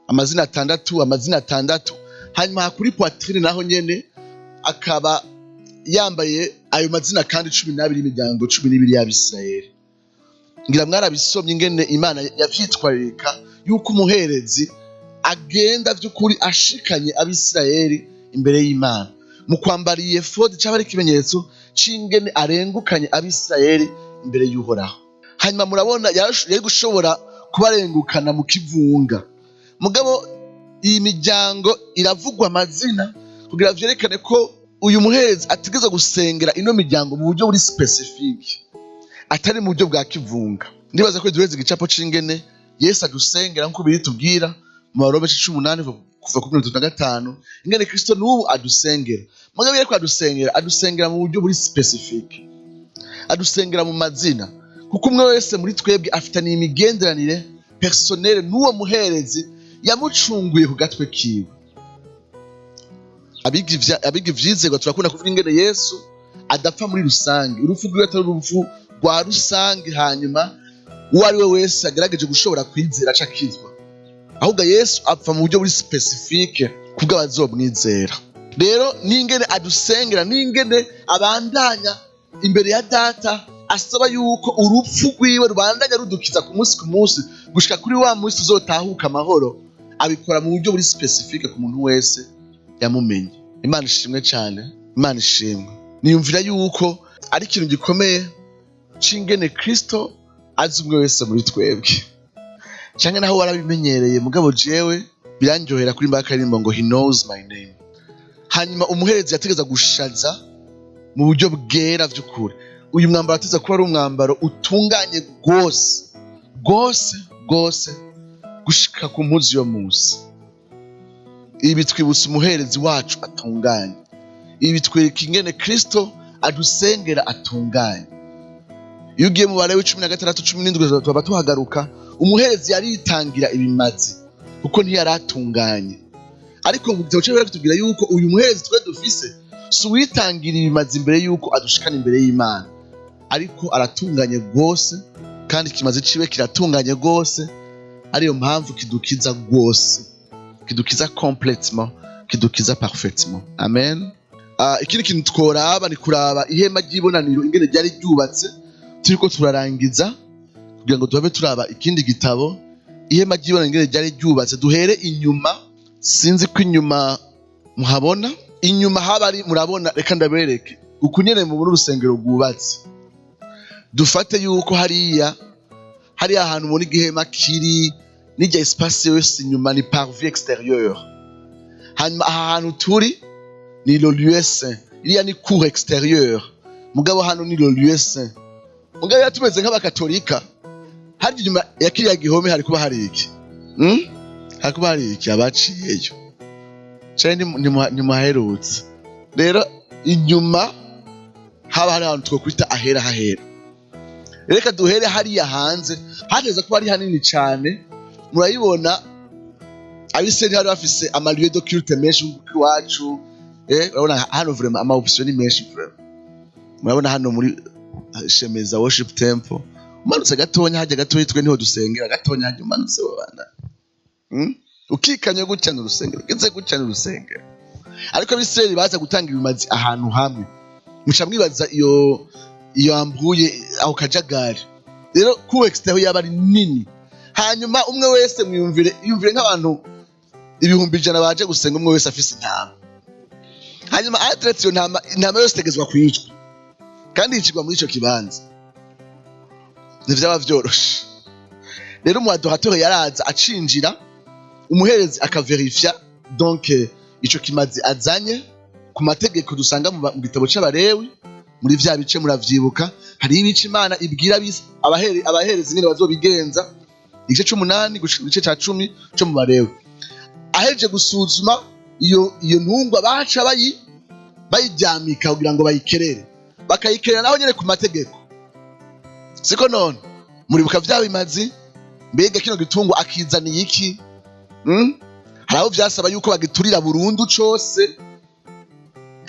amazina 6. Hanyuma kuri poitrine naho nyene akaba yambaye ayo mazina kandi 12 imiryango 12 y'Abisirayeli. Ngira mwarabisomye ingene Imana yavyitwarika yuko umuherezi agenda vy'ukuri ashikanye Abisirayeli imbere y'Imana. Mu kwambara iyi efodi caba ari ikimenyetso c'ingene arengukanye Abisirayeli imbere y'Uhoraho. Hanyuma murabona yari gushobora kubarengukana mu kivunga, mugabo iyi miryango iravugwa amazina kugira vyerekane ko uyu muherezi ategeza gusengera ino miryango mu buryo buri specifique, atari mu buryo bwa kivunga. Ndibaza ko duheze igicapo c'ingene Yesu adusengera nkuko biritubwira mu Baroma 18 kuva ku 35, ingene Kristo n'ubu adusengera. Mugabo yariko adusengera mu buryo buri specifique, adusengera mu mazina, kuko umwe wese muri twebwe afitaniye imigenderanire personnelle n'uwo muherezi yamucunguye ku gatwe kiwe. Abiga ivyizerwa turakunda kuvuga ingene Yesu adapfa muri rusange, urupfu rwiwe atari urupfu rwa rusange hanyuma uwo ari we wese agerageje gushobora kwizera aca akizwa, ahubwo Yesu apfa mu buryo buri specifique kubw'abazomwizera. Rero n'ingene adusengera, n'ingene abandanya imbere ya Data asaba yuko urupfu rwiwe rubandanya rudukiza ku munsi gushika kuri wa munsi tuzotahuka amahoro, abikora mu buryo buri specifique ku muntu wese yamumenye. Imana ishimwe cyane, Imana ishimwe. Niyumvira yuko ari ikintu gikomeye c'ingene Kristo azi umwe wese muri twebwe, canke naho warabimenyereye, mugabo jewe biranjohera kuri mbaka karimbo ngo he knows my name. Hanyuma umuherezi yategeza gushaza mu buryo bwera vy'ukuri. Uyu mwambaro ateza kuba ari umwambaro utunganye gose gushika ku mpuzu yo munsi. Ibi bitwibutsa umuherezi wacu atunganye, ibi bitwereka ingene Kristo adusengera atunganye. Iyo ugiye mu Balewi 16-17 tuba tuhagaruka, umuherezi yaritangira ibimazi kuko ntiyaratunganye. Ariko mu gitabo cyo kitubwira yuko uyu muherezi twe dufise si uwitangira ibimazi imbere yuko adushikana imbere y'Imana, ariko aratunganye gose kandi ikimazi ciwe kiratunganye gose, ariyo mpamvu kidukiza gose, kidukiza complètement, kidukiza parfaitement. Amen. Ikindi kintu tworaba ni kuraba ihema ry'ibonaniro ingene ryari ryubatse. Turiko turarangiza kugira ngo tubabe turaba ikindi gitabo ihema ry'ibonaniro ingene ryari ryubatse. Duhere inyuma, sinzi ko inyuma muhabona, inyuma habari murabona, reka ndabereke ukunyene mu urusengero rwubatse. Dufate yuko hariya ahantu muri gihema kiri n'ijya espace yose inyuma ni parvis extérieur. Hanyuma aha hantu turi ni le lieu saint, iriya ni cour extérieure, mugabo hano ni le lieu saint. Mugabo yatumeze nk'abakatolika, hari inyuma ya kiriya gihome hari kuba hari iki? Hari kuba hari iki abaciyeyo? Cyane ni muhaherutse. Rero inyuma haba hari ahantu twokwita ahera hahera. Reka duhere hariya hanze, hateza kuba ari hanini cyane. Murayibona Abisirayeli hari bafise amalieu de culte menshi iwacu. Urabona hano vraiment ama option ni menshi vraiment. Murabona hano muri Shemeza worship temple, umanutse gatonya hajya gatoya twe niho dusengera, gatonya hajya umanutse babana. Ukikanye gutya n'urusengero, geze gutya n'urusengero. Ariko Abisirayeli baza gutanga ibimazi ahantu hamwe. Musha mwibaza iyo ambuye aho kajagari. Rero ku extérieur yaba ari nini. Hanyuma umwe wese mwiyumvire nk'abantu ibihumbi 100 baje gusenga umwe wese afise intama. Hanyuma ateretse iyo intama yose itegezwa kwicwa kandi yicirwa muri ico kibanza. Ntivyaba vyoroshe. Rero umuadorateur yaraza acinjira, umuherezi akaverifya donc ico kimazi azanye ku mategeko dusanga mu gitabo c'Abalewi. Muri vya bice muravyibuka, hari ibice Imana ibwira abaherezi nyine bazobigenza, igice c'8 gushika igice ca 10 cyo mu Balewi. Aheje gusuzuma iyo ntungwa baca bayiryamika kugira ngo bayikerere, bakayikerera naho nyene ku mategeko. Siko none muribuka vya bimazi, mbega kino gitungwa akizaniye iki? Haraho vyasaba yuko bagiturira burundu cose,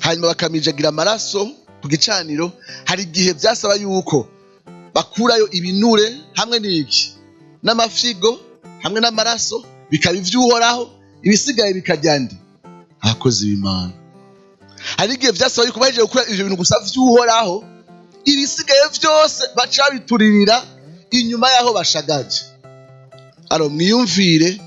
hanyuma bakamijagira amaraso ku gicaniro. Hari igihe vyasaba yuko bakurayo ibinure hamwe n'iki n'amafigo hamwe n'amaraso, bikaba ivy'Uhoraho, ibisigaye bikajya nde? Abakozi b'Imana. Hari igihe vyasaba yuko baje gukora ivyo bintu gusa vy'Uhoraho, ibisigaye vyose baca bituririra inyuma yaho bashagaje. Alors mwiyumvire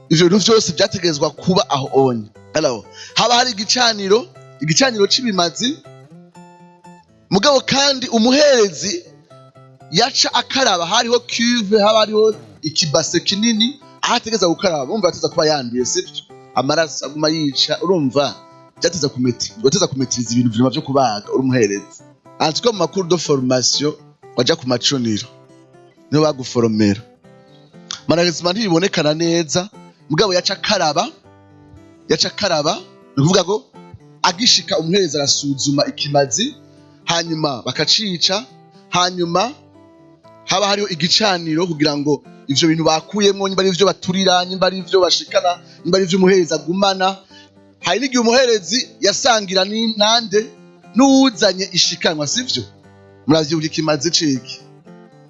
ivyo bintu vyose vyategezwa kuba aho onye. Alors haba hari igicaniro c'ibimazi, mugabo kandi umuherezi yaca akaraba, hariho cuve, haba hariho ikibase kinini ahategeza gukaraba. Urumva ateza kuba yanduye, sivyo? Amaraso aguma yica, urumva byateza kumetiriza ibintu vyuma vyo kubaga uri umuherezi. Antiko mu makuru de formation waja ku macuniro niho baguforomera. Malheureusement ntibibonekana neza, mugabo yaca akaraba, ni kuvuga ngo agishika umuherezi arasuzuma ikimazi, hanyuma bakacica, hanyuma haba hariho igicaniro kugira ngo ivyo bintu bakuyemwo, nyimba ari ivyo baturira, nyimba ari ivyo bashikana, nyimba ari ivyo umuherezi agumana. Hari n'igihe umuherezi yasangira nande n'uwuzanye ishikanwa, sivyo? Muravyibuka ikimazi ciki?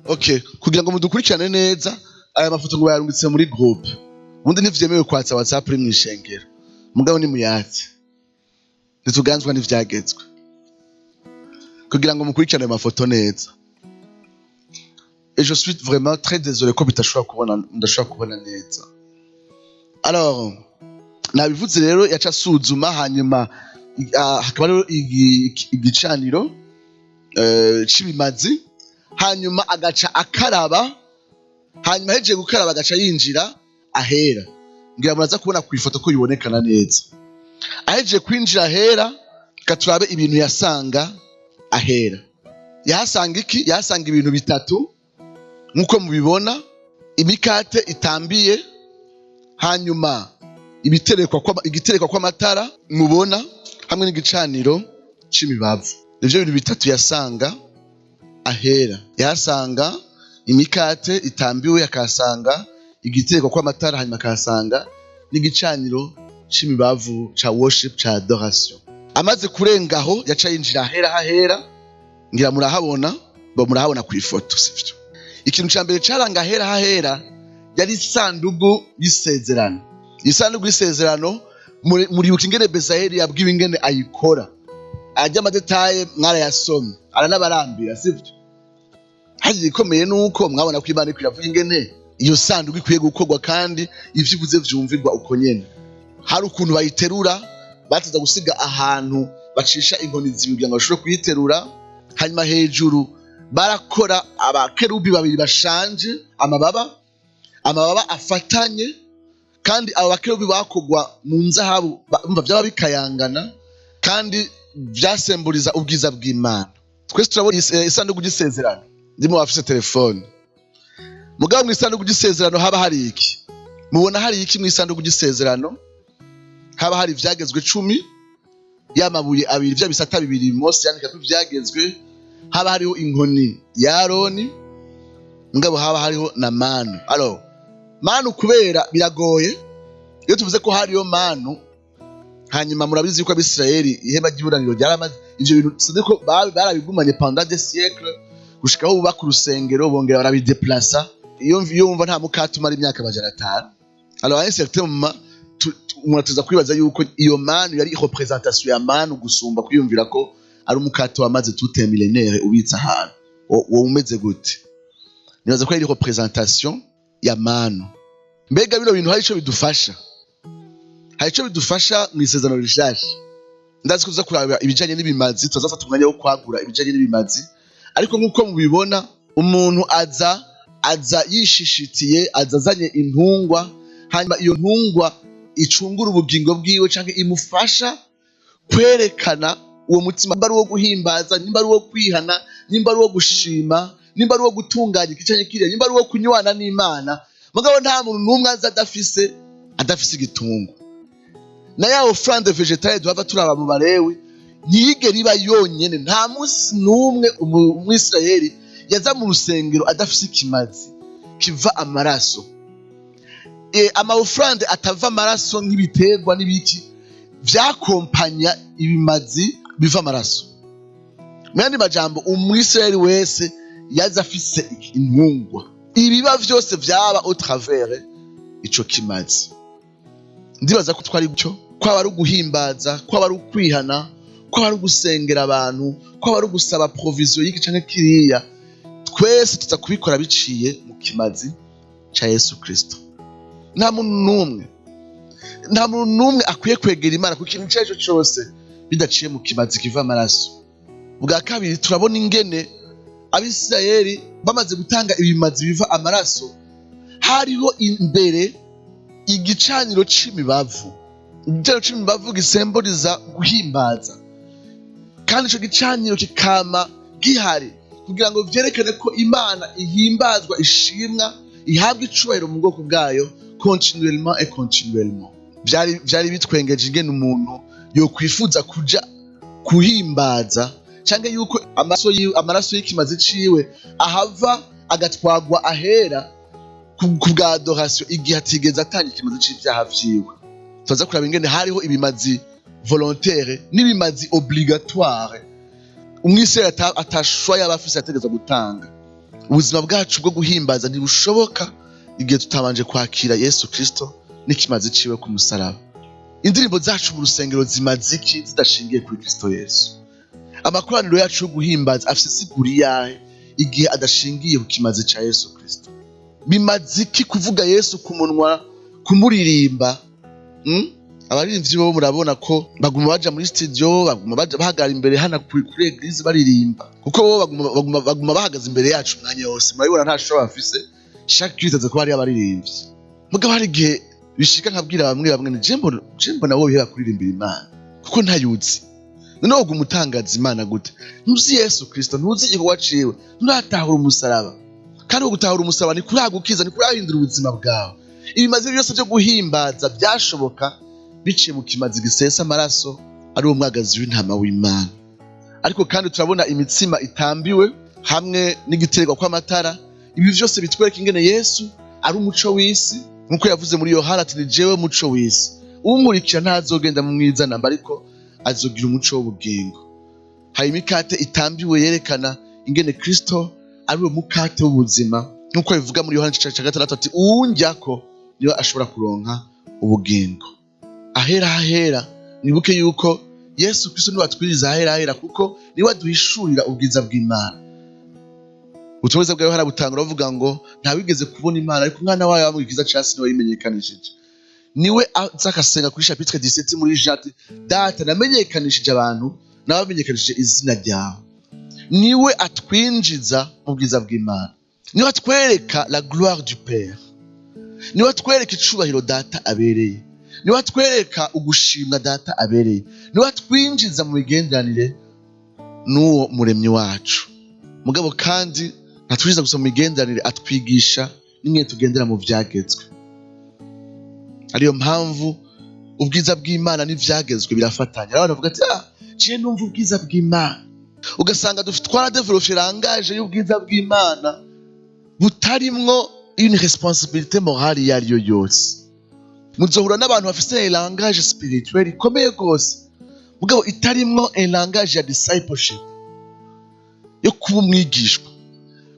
Okay, kugira ngo mudukurikirane neza, aya mafoto ngo bayarungitse muri groupe. Ubundi ntivyemewe kwatsa WhatsApp uri mw'ishengero, mugabo ni muyatse, ntituganzwa n'ivyagezwe, kugira ngo mukurikirane amafoto neza. Et je suis vraiment très désolé ko ndashobora kubona neza. Alors nabivuze rero, yaca asuzuma, hanyuma hakaba rero igicaniro c'ibimazi, hanyuma agaca akaraba, hanyuma hejeje gukaraba agaca yinjira ahera. Ngira muraza kubona ku ifoto ko bibonekana neza. Ahejeje kwinjira ahera, katurabe ibintu yasanga ahera. Yahasanga iki? Yahasanga ibintu bitatu nkuko mubibona: imikate itambiye, hanyuma igiterekwa kw'amatara mubona, hamwe n'igicaniro c'imibavu. Ivyo bintu bitatu yasanga ahera. Yahasanga imikate itambiwe, akahasanga igiterekwa kw'amatara, hanyuma akahasanga n'igicaniro c'imibavu ca worship, ca adoration. Amaze kurengaho yaca yinjira ahera. Ngira murahabona ku ifoto, sivyo? Ikintu ca mbere caranga ahera yari isandugu y'isezerano. Isandugu y'isezerano muribuka ingene Bezayeli yabwiwe ingene ayikora. Ajya amadetaye mwarayasomye, aranabarambira, sivyo? Hagiye ikomeye nuko mwabona ko Imana ikwiye ingene iyo sandugu ikwiye gukorwa, kandi ivyo ivuze vyumvirwa uko nyene. Hari ukuntu bayiterura, bateza gusiga ahantu bacisha inkoni zibiri kugira ngo bashobore kuyiterura. Hanyuma hejuru barakora abakerubi babiri bashanje amababa afatanye, kandi abo bakerubi bakogwa mu nzahabu, umva byaba bikayangana, kandi vyasemburiza ubwiza bw'Imana. Twese turabona isanduku y'isezerano, ndimo bafise telefone. Mugabo mu isanduku y'isezerano haba hari iki? Mubona hari iki mu isanduku y'isezerano? Haba hari ivyagezwe 10, yamabuye abiri, vya bisata bibiri Mose yandika ko ivyagezwe. Haba hariho inkoni ya Aroni, mugabo haba hariho na manu. Alors manu kubera biragoye, iyo tuvuze ko hariyo manu, hanyuma murabizi yuko Abisirayeli ihema ry'iburanisho ryaramaze ivyo bintu, sidiko barabigumanye pendant des siècles, gushikaho bubaka urusengero bongera barabideplaça. Iyo yumva nta mukate umara imyaka 500. Alors à un certain moment umuntu kwibaza yuko iyo manu yari représentation ya manu gusumba kwiyumvira ko ari umukate wamaze tout un millénaire ubitsa ahantu. Wo umeze gute? Nibaza ko yari représentation ya manu. Mbega bino bintu hari ico bidufasha? hari ico bidufasha mu isezerano rishasha. Ndazi kuza kuraba ibijanye n'ibimazi, tuzafata umwanya wo kwagura ibijanye n'ibimazi, ariko nk'uko mubibona umuntu aza yishishitiye, azanye intungwa, hanyuma iyo ntungwa icungura ubugingo bwiwe canke imufasha kwerekana uwo mutima, nimba ari uwo guhimbaza, nimba ari uwo kwihana, nimba ari uwo gushima, nimba ari uwo gutunganya ikicanye kiriya, nimba ari uwo kunywana n'Imana. Mugabo nta muntu n'umwe aza adafise igitungwa. Na ya offrande végétale duhava turaba mu Balewi ntiyigera iba yonyene. Nta munsi n'umwe umwisirayeli yaza mu rusengero adafise ikimazi kiva amaraso. Ama offrande atava amaraso nk'ibiterwa n'ibiki vyakompanya ibimazi biva amaraso. Mu yandi majambo umwisirayeli wese yaza afise intungwa. Ibiba vyose vyaba au travers ico kimazi. Ndibaza ko twari cyo kwaba ari uguhimbaza, kwaba ari ukwihana, kwaba ari ugusengera abantu, kwaba ari ugusaba provision y'iki canke kiriya, twese tuza kubikora biciye mu kimazi ca Yesu Kristo. Nta muntu n'umwe akwiye kwegera Imana ku kintu cyaco cyose bidaciye mu kimazi kiva amaraso. Bwa kabiri turabona ingene Abisirayeli bamaze gutanga ibimazi biva amaraso, hariho imbere igicaniro c'imibavu. Igicaniro c'imibavu gisemboliza guhimbaza, kandi ico gicaniro kikama gihari kugira ngo vyerekane ko Imana ihimbazwa, ishimwa, ihabwa icubahiro mu bwoko bwayo continuellement et continuellement. Vyari bitwengeje ingene umuntu yokwifuza kuja kuhimbaza, canke yuko amaraso y'ikimazi ciwe ahava agatwagwa ahera ku bwa adoration igihe atigeze atanga ikimazi c'ivyaha vyiwe. Tuza kuraba ingene hariho ibimazi volontaire n'ibimazi obligatoire umwisirayeli atashwa yaba afise ategeza gutanga. Ubuzima bwacu bwo guhimbaza ntibushoboka igihe tutabanje kwakira Yesu Kristo n'ikimazi ciwe ku musaraba. Indirimbo zacu mu rusengero zimaze iki zidashingiye kuri Kristo Yesu? Amakoraniro yacu yo guhimbaza afise siguri yahe igihe adashingiye ku kimazi ca Yesu Kristo? Bimaze iki kuvuga Yesu ku munwa, kumuririmba? Abaririmbyi bo murabona ko baguma baja muri studio, baguma bahagara imbere hana kuri eglise baririmba, kuko bo baguma bahagaze imbere yacu mwanya wose. Murabibona nta show bafise, chaque Christ ko bari abaririmbyi. Mugabo hari igihe bishika nkabwira bamwe ni jembo nawo bihera kuririmbira Imana kuko ntayuzi. None wo gumutangaza Imana gute? Ntuzi Yesu Kristo, ntuzi igikorwa ciwe, nturatahura umusaraba. Kandi gutahura umusaraba ni kuragukiza, ni kurahindura ubuzima bwawe. Ibimazi byose byo guhimbaza byashoboka biciye mu kimazi gisesa amaraso, ari uwo mwagazi w'intama w'Imana. Ariko kandi turabona imitsima itambiwe hamwe n'igiterwa kw'amatara. Ibi vyose bitwereka ingene Yesu ari umuco w'isi, nkuko yavuze muri Yohana ati ni jewe muco w'isi, umurikira ntazogenda mu mwiza namba, ariko azogira umuco w'ubugingo. Hari imikate itambiwe yerekana ingene Kristo ari uwo mukate w'ubuzima, nkuko bivuga muri Yohana 6:6 ati uwunjyako niwe ashobora kuronka ubugingo. Ahera nibuke yuko Yesu Kristo niwe atwiriza ahera kuko niwe aduhishurira ubwiza bw'Imana. Ubutumwa bwa Yohana butangura bavuga ngo ntawigeze kubona Imana, ariko umwana wayo wamwikiza cyasi niwe yimenyekanishije. Niwe azakasenga kuri chapitre 17 muri Jean, data namenyekanishije abantu, nabamenyekanishije izina ryawe. Niwe atwinjiza mu bwiza bw'Imana, niwe atwereka la gloire du Père, niwe atwereka icubahiro data abereye, niwe atwereka ugushimwa data abereye, niwe atwinjiza mu migenderanire n'uwo muremyi wacu. Mugabo kandi atwinjiza gusa mu migenderanire, atwigisha n'ingene tugendera mu vyagezwe. Ariyo mpamvu ubwiza bw'Imana n'ivyagezwe birafatanya. Abantu bavuga ati ciye numva ubwiza bw'Imana, ugasanga twaradevelope langage y'ubwiza bw'Imana butarimwo une responsabilité morale iyo ariyo yose. Muzohura n'abantu bafise langage spirituelle ikomeye gose, mugabo itarimwo langage ya discipleship, yo kuba umwigishwa.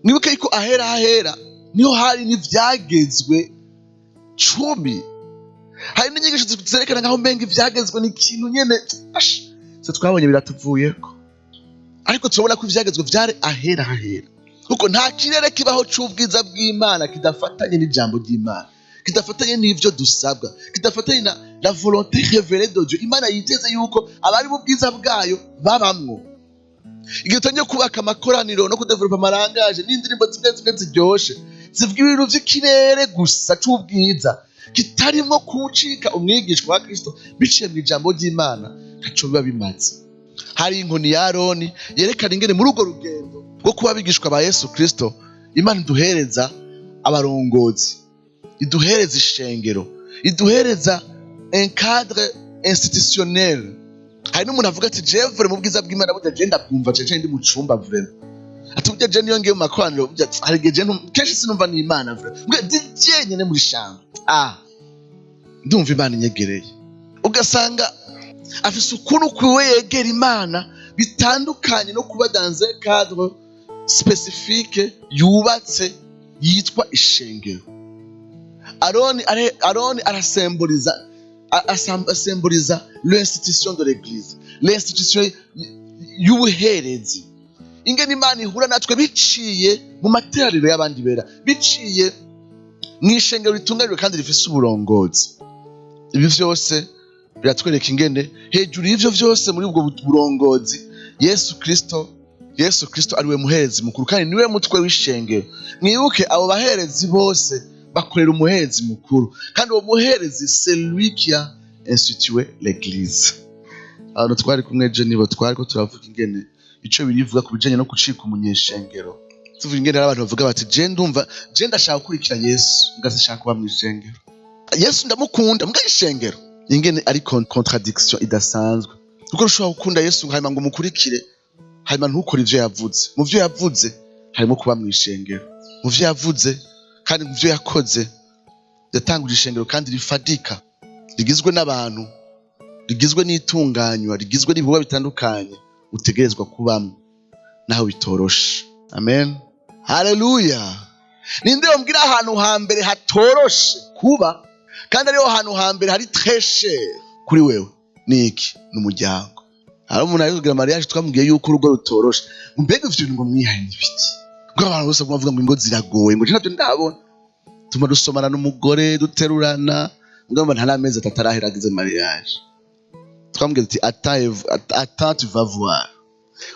Mwibuke yuko ahera niho hari n'ivyagezwe 10. Hari n'inyigisho zerekana nkaho mbenga ivyagezwe ni ikintu nyene se twabonye biratuvuyeko, ariko turabona ko ivyagezwe vyari ahera kuko nta kirere kibaho c'ubwiza bw'Imana kidafatanye n'ijambo ry'Imana, kidafatanye n'ivyo dusabwa, kidafatanye la volonté révélée de Dieu. Imana yiteze yuko abari mu bwiza bwayo babamwo. Igihe utangiye kubaka amakoraniro no kudevelopa amarangaje n'indirimbo zimwe ziryoshe zivuga ibintu vy'ikirere gusa c'ubwiza kitarimo kucika umwigishwa wa Kristo biciye mu ijambo ry'Imana, ntaco biba bimaze. Hari inkoni ya Aroni yerekana ingene muri urwo rugendo rwo kuba abigishwa ba Yesu Kristo, Imana iduhereza abarongozi, iduhereza ishengero, iduhereza un cadre institutionnel. Hari n'umuntu avuga ati jewe mu bwiza bw'Imana burya je ndabwumva cece ndi mu cumba vraiment. Ati burya je niyo ngiye mu makoraniro burya hari igihe je kenshi sinumva ni Imana vraiment. Burya DJ nyene muri shamba. Ndumva Imana inyegereye. Ugasanga afise ukuntu kwiwe yegera Imana bitandukanye no kuba dans un cadre spécifique yubatse yitwa ishengero. Aroni arasymboliza l'institution de l'église, l'institution y'ubuherezi. Ingene Imana ihura natwe biciye mu materaniro y'abandi bera, biciye mu ishengero ritunganirwe kandi rifise uburongozi. Ibi vyose biratwereka ingene hejuru y'ivyo vyose muri ubwo burongozi Yesu Kristo ariwe muherezi mukuru kandi niwe mutwe w'ishengero. Mwibuke abo baherezi bose bakorera umuherezi mukuru kandi uwo muherezi c'est lui qui a institué l'église. Abantu twari kumwe je nibo twariko turavuga ingene ico birivuga ku bijanye no gucika umunyeshengero. Tuvuga ingene abantu bavuga bati je ndashaka gukurikira Yesu ngashaka kuba mu ishengero. Yesu ndamukunda mbwa ishengero. Ingene ari contradiction idasanzwe. Kuko ushobora gukunda Yesu hanyuma ngo umukurikire hanyuma ntukore ivyo yavuze. Mu vyo yavuze harimo kuba mu ishengero. Mu vyo yavuze kandi mu vyo yakoze yatanguje ishengero kandi rifadika, rigizwe n'abantu, rigizwe n'itunganywa, rigizwe n'ibikorwa bitandukanye utegerezwa kubamwo naho bitoroshe. Amen, haleluya. Ninde yombwira ahantu hambere hatoroshe kuba kandi ariho hantu hambere hari très cher kuri wewe? Niki? N'umuryango. Hari umuntu ari kugira mariage twamubwiye yuko urugo rutoroshe. Mbega ivyo ngo mwihaye n'ibiki? Ngo abantu bose bavuga ngo ingo ziragoye, ngo ntabyo ndabona. Tuma dusomana n'umugore duterurana, ngo nta n'amezi atatarahera agize mariage. Twamubwiye ati attends tu vas voir.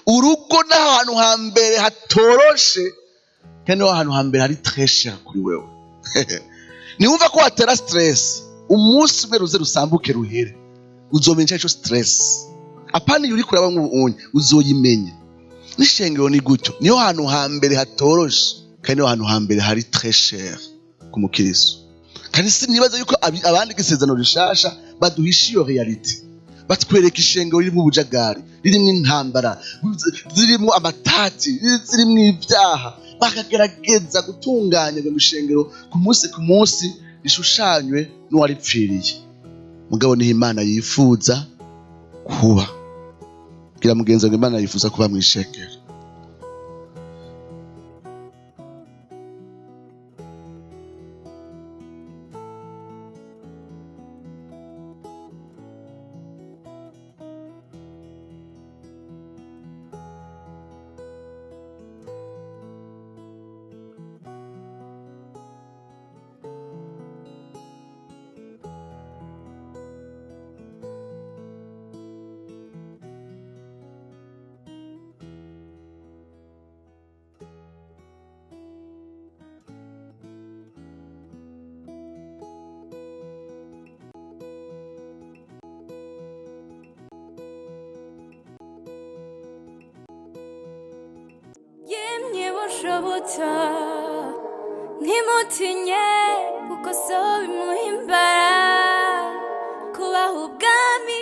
Urugo n'ahantu hambere hatoroshe kandi ahantu hambere hari très cher kuri wewe. Niwumva ko watera stress, umunsi umwe ruze rusambuke ruhere, uzomenya ico stress. Apana yuri kuraba nk'ubunye uzoyimenya. N'ishengero ni gutyo, niyo hantu hambere hatoroshe kandi niyo hantu hambere hari très cher ku mukiristo. Kandi sinibaza yuko abandi gisezano rishasha baduhisha iyo reality, batwereka ishengero ririmo ubujagari, ririmo intambara, zirimo amatati, zirimo ibyaha, bakagerageza gutunganya ngo ishengero ku munsi rishushanywe n'uwaripfiriye. Mugabo niho Imana yifuza kuba. Bwira mugenzi wawe Imana yifuza kuba mu ishengero. Yemye boshobotsa ntimutinye kuko so bimuhimbara kubaho ubwami